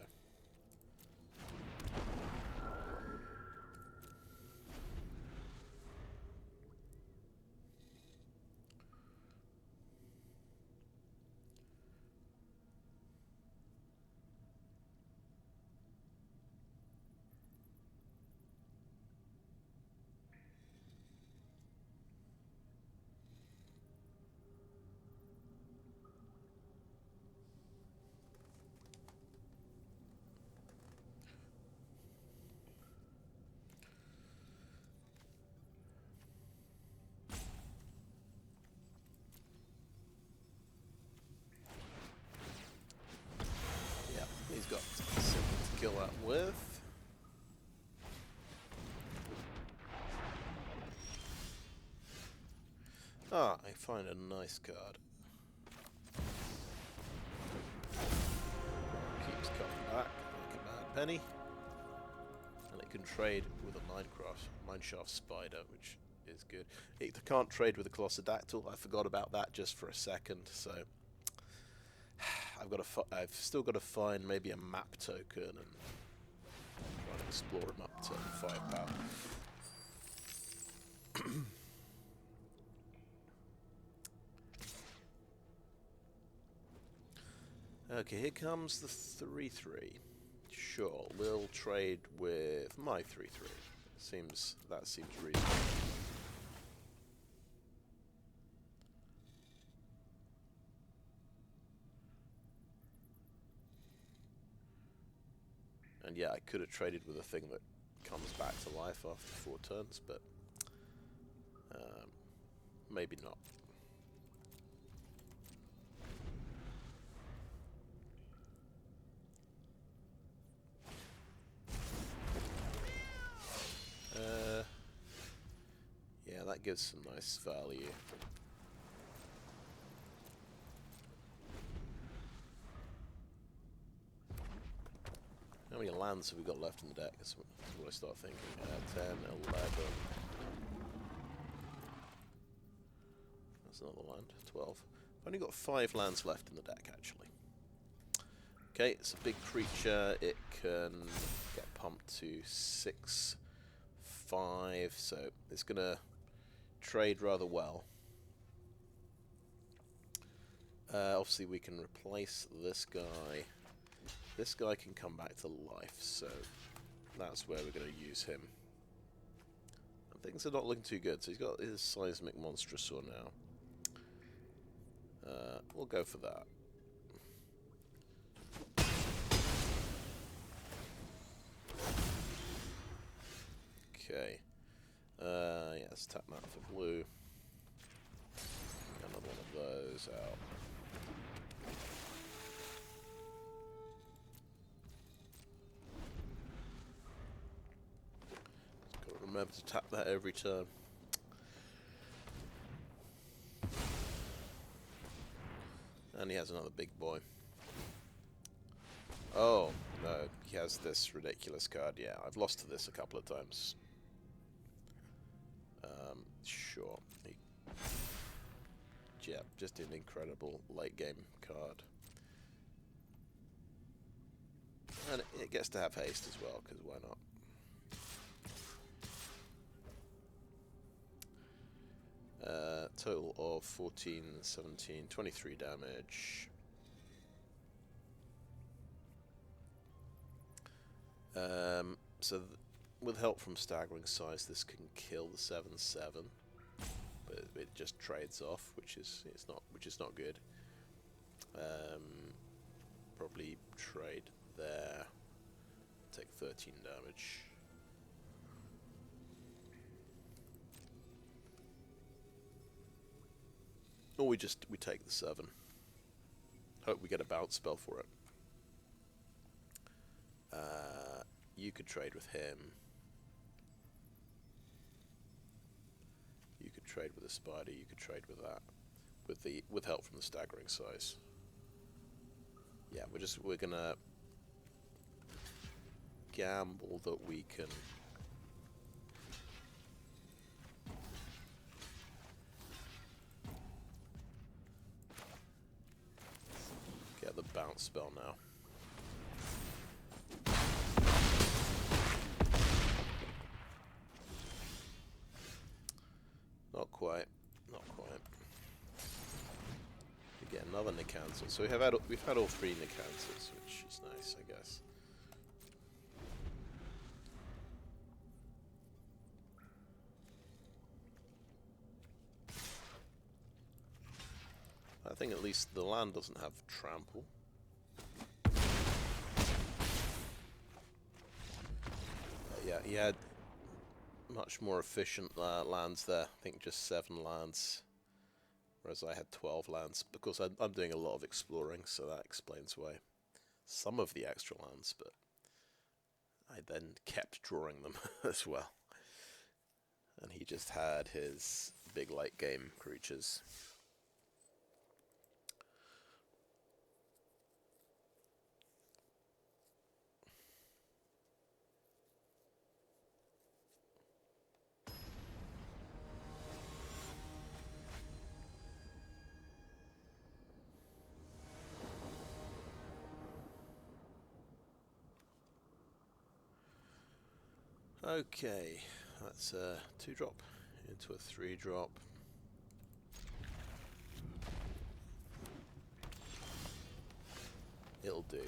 He's got something to kill that with. Ah, I find a nice card. Keeps coming back like a bad penny. And it can trade with a Mineshaft Spider, which is good. It can't trade with a Colossodactyl. I forgot about that just for a second, so I've still got to find maybe a map token and try to explore him up to 5 power. Okay, here comes the 3/3. Sure, we'll trade with my 3/3. That seems reasonable. And yeah, I could have traded with a thing that comes back to life after 4 turns, but maybe not. Yeah, that gives some nice value. How many lands have we got left in the deck? That's what I start thinking. 10, 11. That's another land. 12. I've only got 5 lands left in the deck, actually. Okay, it's a big creature. It can get pumped to 6, 5, so it's going to trade rather well. Obviously, we can replace this guy. This guy can come back to life, so that's where we're going to use him. And things are not looking too good, so he's got his Seismic Monstrosaur now. We'll go for that. Okay. Yeah, let's tap that for blue. Another one of those out. Just got to remember to tap that every turn. And he has another big boy. Oh, no, he has this ridiculous card. Yeah, I've lost to this a couple of times. Sure. Yeah, just an incredible late game card. And it gets to have haste as well, because why not? total of 14, 17, 23 damage. So with help from Staggering Size, this can kill the 7/7, but it just trades off, which is not good. Probably trade there. Take 13 damage. Or we take the 7. Hope we get a bounce spell for it. You could trade with him. You could trade with a spider. You could trade with that, with help from the Staggering Size. Yeah, we're gonna gamble that we can get the bounce spell now. Not quite. We get another Nicanzil. So we've had all 3 Nicanzils, which is nice, I guess. I think at least the land doesn't have trample. Yeah, he had much more efficient lands there. I think just 7 lands, whereas I had 12 lands. Because I'm doing a lot of exploring, so that explains why some of the extra lands, but I then kept drawing them as well. And he just had his big late game creatures. Okay, that's a 2-drop into a 3-drop. It'll do.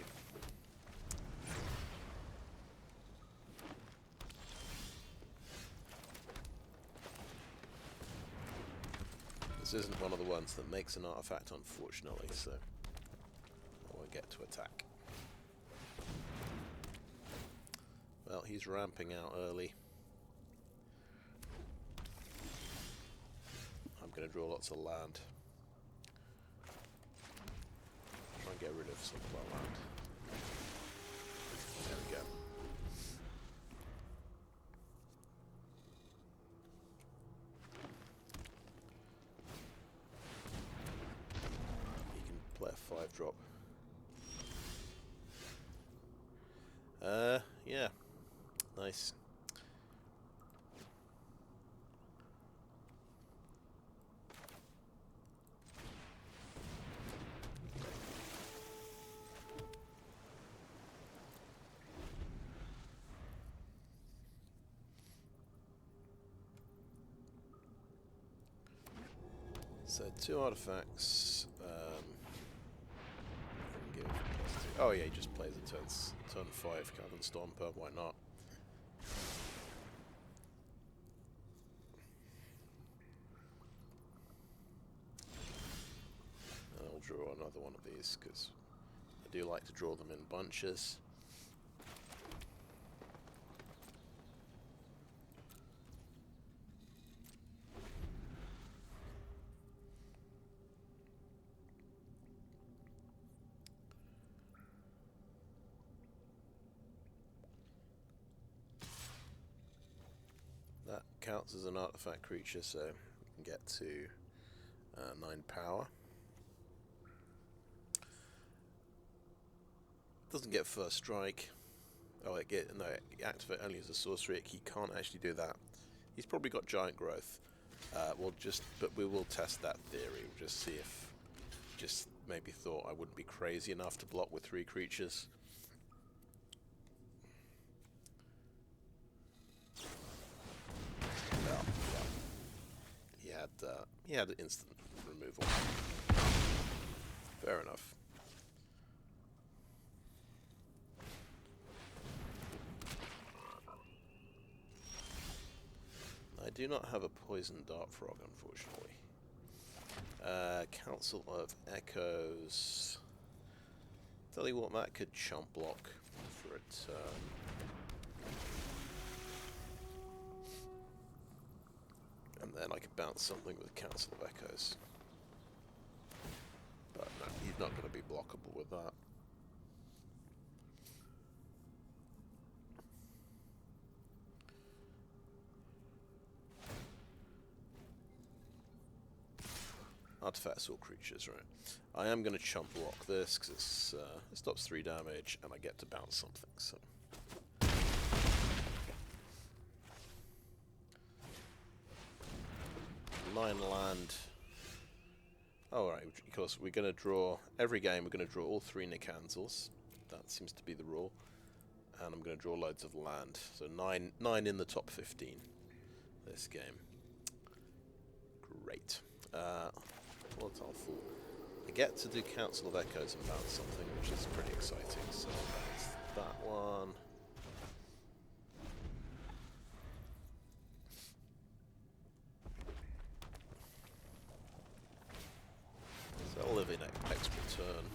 This isn't one of the ones that makes an artifact, unfortunately, so I won't get to attack. Well, he's ramping out early. I'm going to draw lots of land. Try and get rid of some of our land. There we go. He can play a 5-drop. Yeah. Nice. So 2 artifacts. Oh yeah, he just plays a turn 5 Cavern Stomper. Why not? I'll draw another one of these because I do like to draw them in bunches. That counts as an artifact creature, so we can get to 9 power. Doesn't get first strike. Oh, it activate only as a sorcery. He can't actually do that. He's probably got giant growth. But we will test that theory. We'll just see if, just maybe thought I wouldn't be crazy enough to block with 3 creatures. Well, yeah. He had he had instant removal. Fair enough. I do not have a poison dart frog, unfortunately. Council of Echoes. Tell you what, that could chump block for a turn. And then I could bounce something with Council of Echoes. But no, he's not going to be blockable with that. Artifacts or creatures, right. I am going to chump block this because it stops 3 damage and I get to bounce something, so. 9 land. Oh, right, because we're going to draw, every game we're going to draw all 3 Nicanzils. That seems to be the rule. And I'm going to draw loads of land. So 9 in the top 15 this game. Great. Volatile Fault. I get to do Council of Echoes and bounce something, which is pretty exciting. So that's that one. So I'll live in extra turn.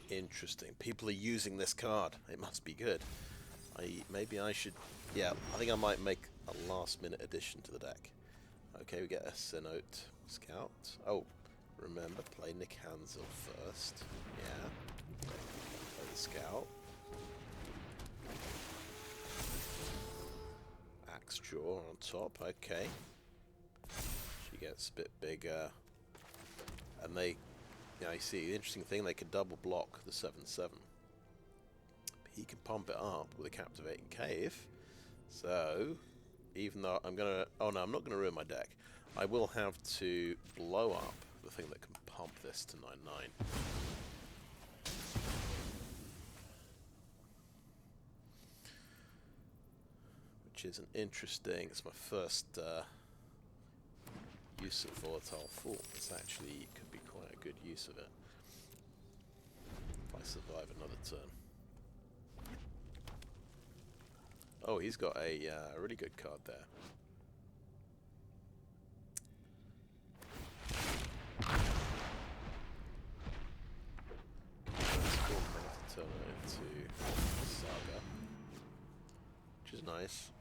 Interesting. People are using this card. It must be good. Maybe I should... Yeah, I think I might make a last-minute addition to the deck. Okay, we get a Cenote Scout. Oh, remember, play Nicanzil first. Yeah. Play the Scout. Axejaw on top. Okay. She gets a bit bigger. And they... Yeah, you see, the interesting thing, they can double block the 7/7. He can pump it up with a Captivating Cave. So, even though I'm going to... Oh no, I'm not going to ruin my deck. I will have to blow up the thing that can pump this to 9/9. Which is an interesting... It's my first use of Volatile Fault. This actually could be quite a good use of it. If I survive another turn. Oh, he's got a really good card there. That's cool. I'm going to turn it into Saga, which is nice.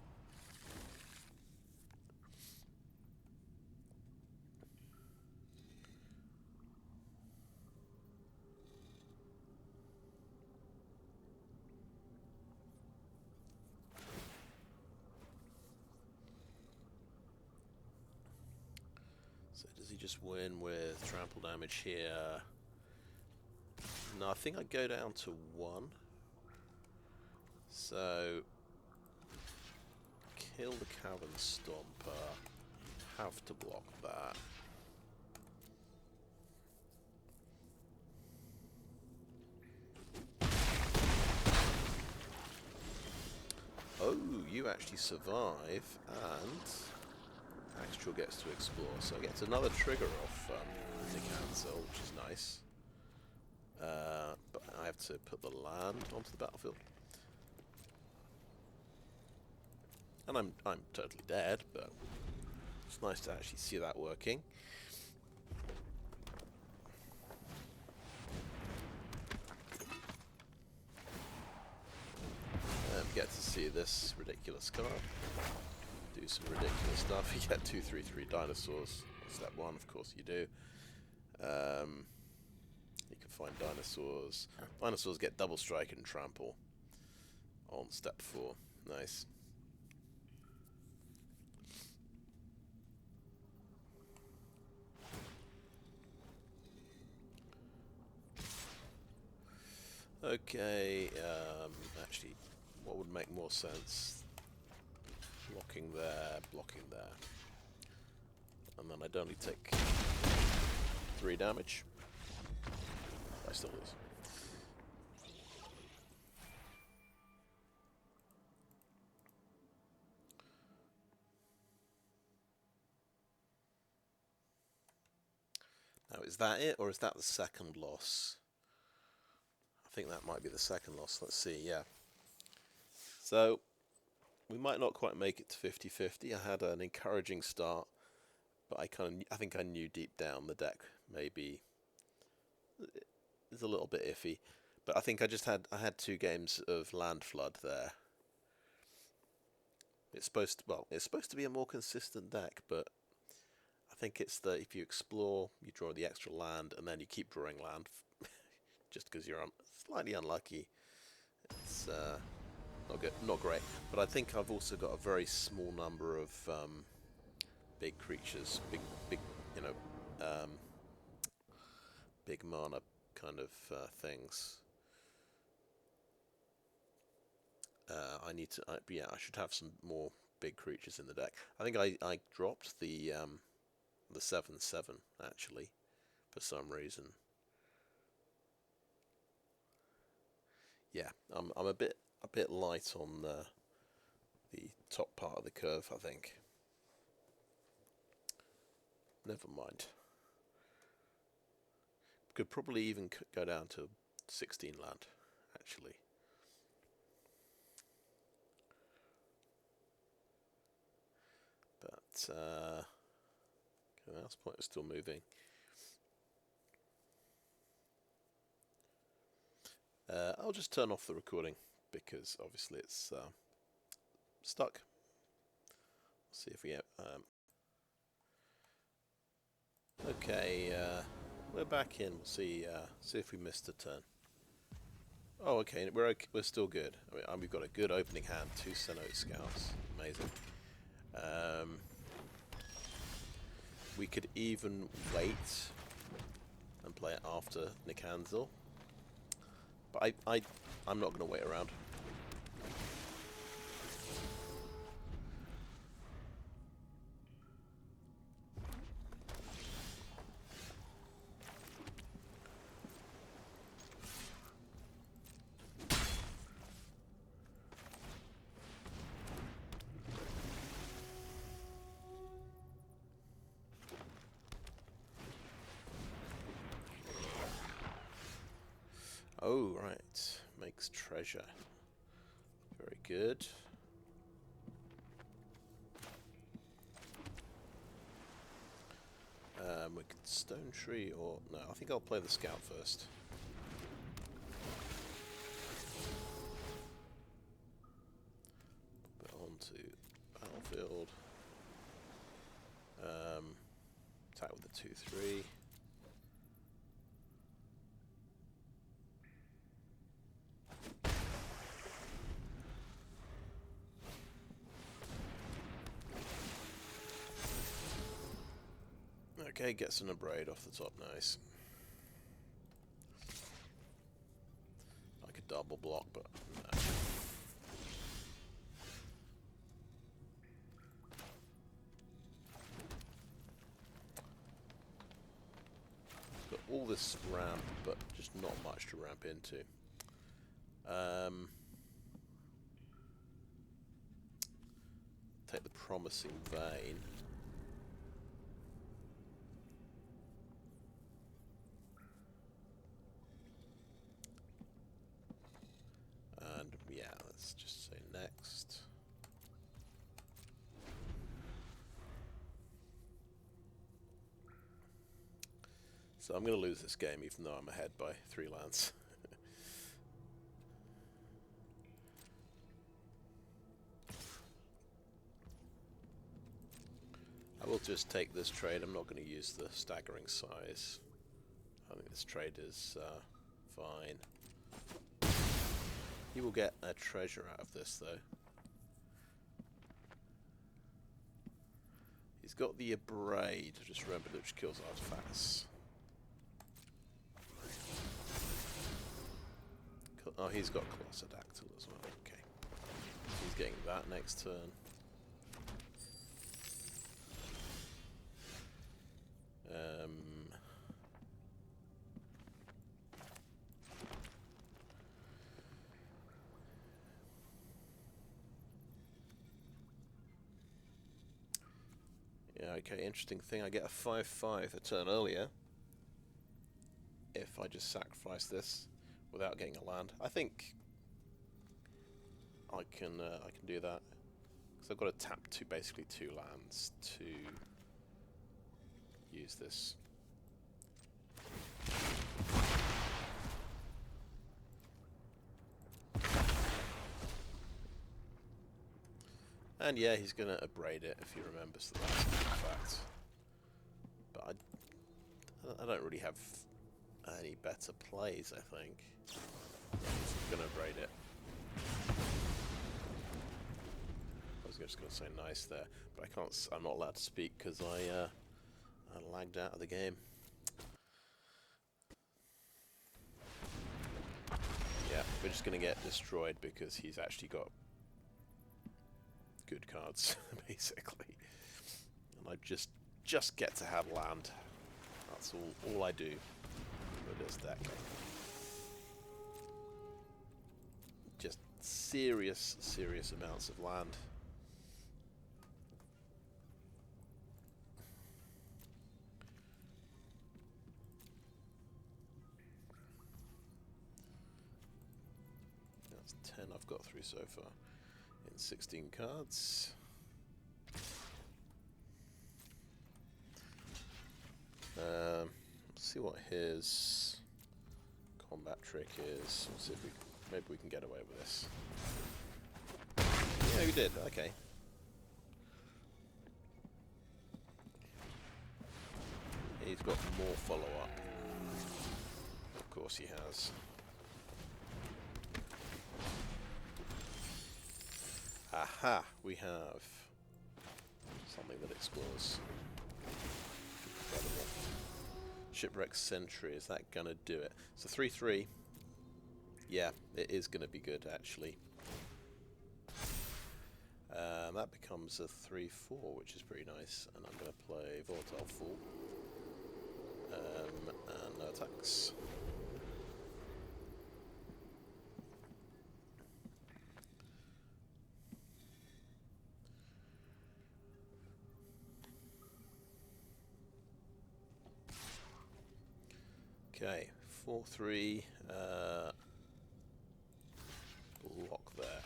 So does he just win with trample damage here? No, I think I go down to 1. So kill the Cavern Stomper. Have to block that. Oh, you actually survive, and Axejaw gets to explore, so it gets another trigger off Nicanzil, which is nice. But I have to put the land onto the battlefield. And I'm totally dead, but it's nice to actually see that working. And get to see this ridiculous card. Do some ridiculous stuff. You get 2/3/3 dinosaurs. Step 1, of course you do. You can find dinosaurs. Dinosaurs get double strike and trample on step 4. Nice. Okay, actually, what would make more sense? Blocking there, and then I'd only take 3 damage. I still lose. Now, is that it, or is that the second loss? I think that might be the second loss. Let's see, yeah. So, we might not quite make it to 50-50. I had an encouraging start, but I think I knew deep down the deck maybe is a little bit iffy. But I think I had 2 games of land flood there. It's supposed to be a more consistent deck, but I think it's that if you explore, you draw the extra land, and then you keep drawing land just because you're slightly unlucky. It's not good, not great. But I think I've also got a very small number of big creatures, big, you know, big mana kind of things. I should have some more big creatures in the deck. I think I dropped the 7/7 actually for some reason. Yeah, I'm a bit light on the top part of the curve, I think. Never mind. Could probably even go down to 16 land, actually. But okay, that's point is still moving. I'll just turn off the recording because obviously it's stuck. See if we have. Okay, we're back in. We'll see if we missed a turn. Oh, okay, we're still good. I mean, we've got a good opening hand. 2 Cenote Scouts, amazing. We could even wait and play it after Nicanzil, but I'm not going to wait around. Oh, right. Makes treasure. Very good. We could Stonetree or... No, I think I'll play the Scout first. Put it onto battlefield. Attack with the 2/3. Okay, gets an abrade off the top, nice. I could double block, but no. Got all this ramp, but just not much to ramp into. Take the Promising Vein. And yeah, let's just say next. So I'm going to lose this game even though I'm ahead by 3 lands. I will just take this trade. I'm not going to use the Staggering Size. I think this trade is fine. He will get a treasure out of this, though. He's got the Abrade, just remember, which kills artifacts. Oh, he's got Colossodactyl as well. Okay. He's getting that next turn. Yeah, okay, interesting thing. I get a 5/5 a turn earlier if I just sacrifice this without getting a land. I think I can do that because I've got to tap basically 2 lands to use this. And yeah, he's going to abrade it if he remembers that that's a fact. But I don't really have any better plays, I think. I'm going to abrade it. I was just going to say nice there, but I can't. I'm not allowed to speak because I lagged out of the game. Yeah, we're just going to get destroyed because he's actually got good cards, basically. And I just get to have land. That's all I do with this deck. Just serious amounts of land. That's 10 I've got through so far in 16 cards. Let's see what his combat trick is. Let's see if maybe we can get away with this. Yeah, we did. Okay. He's got more follow-up. Of course he has. Aha! We have something that explores. Incredible. Shipwreck Sentry, is that gonna do it? So 3/3. Yeah, it is gonna be good actually. That becomes a 3/4, which is pretty nice, and I'm gonna play Volatile Fault. And no attacks. Okay, 4/3, block there.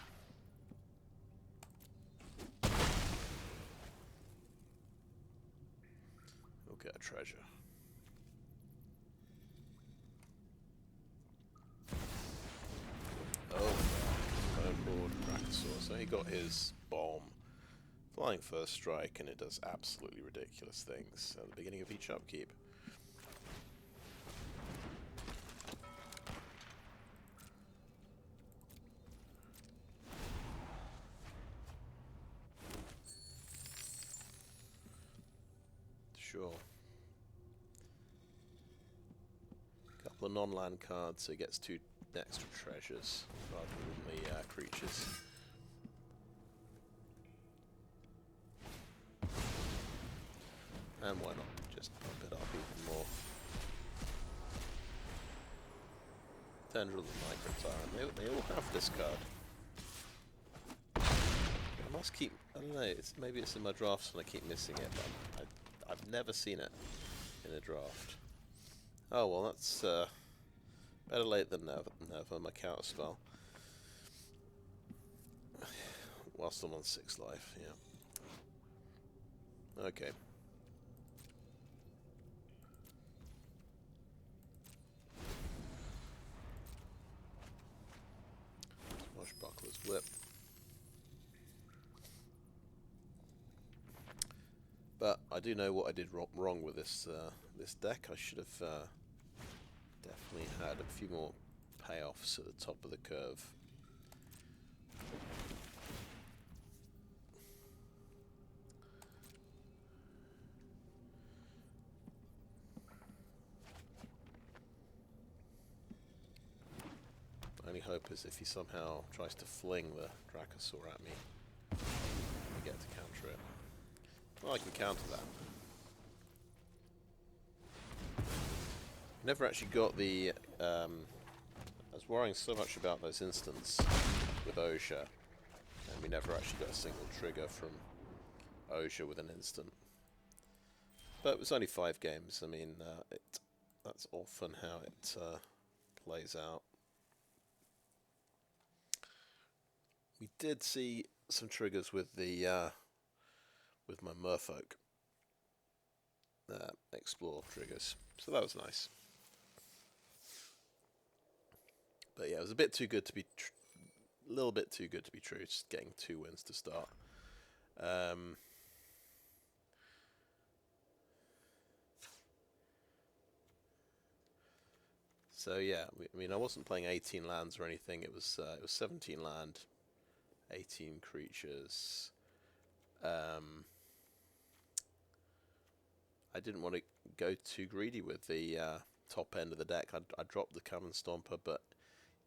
We'll get a treasure. Oh, Stonetree, Brachiosaur. So he got his bomb. Flying first strike, and it does absolutely ridiculous things at the beginning of each upkeep. Sure. Couple of non-land cards, so he gets 2 extra treasures rather than the creatures. And why not just bump it up even more? Tendril and Micro-Tyrant, they all have this card. I must keep, I don't know, maybe it's in my drafts and I keep missing it, but I've never seen it in a draft. Oh well, that's better late than never. My counter spell. Whilst I'm on 6 life, yeah. Okay. Swashbuckler's Whip. But I do know what I did wrong with this this deck. I should have definitely had a few more payoffs at the top of the curve. only hope is if he somehow tries to fling the Dracosaur at me, I get to counter it. Well, I can counter that. Never actually got the... I was worrying so much about those instants with Ojer, and we never actually got a single trigger from Ojer with an instant. But it was only 5 games. I mean, that's often how it plays out. We did see some triggers with the with my Merfolk explore triggers, so that was nice. But yeah, it was a bit too good to be, a little bit too good to be true. Just getting 2 wins to start. So yeah, I mean, I wasn't playing 18 lands or anything. It was 17 land, 18 creatures. I didn't want to go too greedy with the top end of the deck. I dropped the Cavern Stomper, but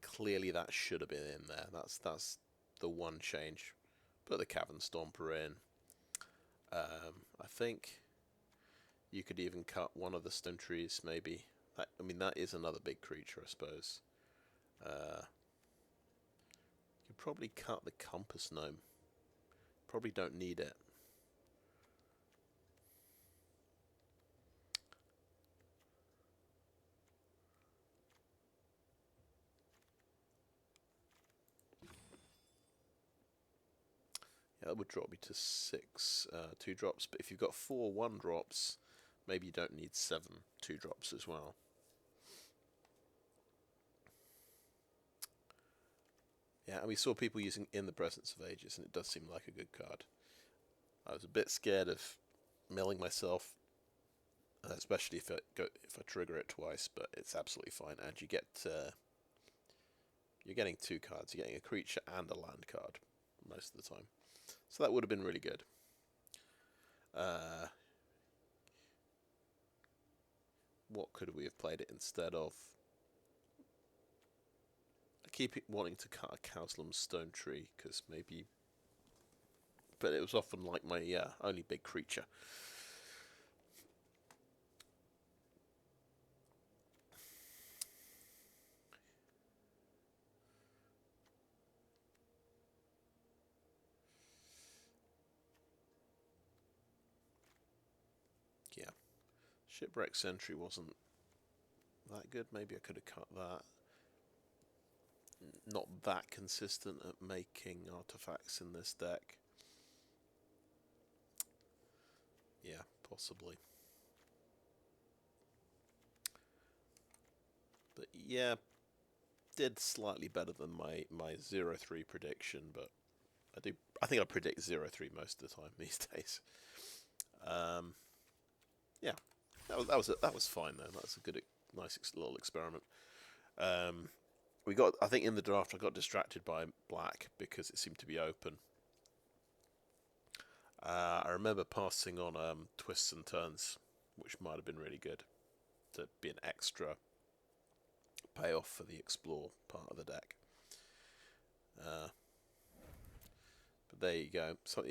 clearly that should have been in there. That's the one change. Put the Cavern Stomper in. I think you could even cut one of the Stonetrees, maybe. I mean, that is another big creature, I suppose. You'd probably cut the Compass Gnome. Probably don't need it. Yeah, that would drop me to 6 2-drops, but if you've got 4 1-drops, maybe you don't need 7 2-drops as well. Yeah, and we saw people using In the Presence of Ages, and it does seem like a good card. I was a bit scared of milling myself, especially if I trigger it twice, but it's absolutely fine. And you get you're getting 2 cards. You're getting a creature and a land card most of the time, so that would have been really good. What could we have played it instead of? I keep wanting to cut a Kaslem Stonetree because maybe, but it was often like my only big creature. Yeah, Shipwreck Sentry wasn't that good. Maybe I could have cut that. Not that consistent at making artifacts in this deck. Yeah, possibly. But yeah, did slightly better than my 0-3 prediction, but I think I predict 0-3 most of the time these days. Yeah, that was fine though. That's a good, nice little experiment. I think in the draft I got distracted by black because it seemed to be open. I remember passing on twists and turns, which might have been really good to be an extra payoff for the explore part of the deck. But there you go. So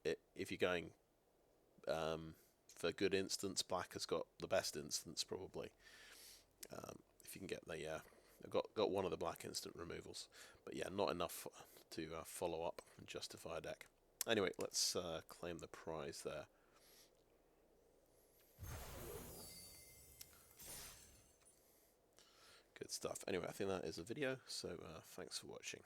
if you're going for good instance, black has got the best instance probably. If you can get the I've got one of the black instant removals, but yeah, not enough to follow up and justify a deck. Anyway, let's claim the prize there. Good stuff. Anyway, I think that is a video, so thanks for watching.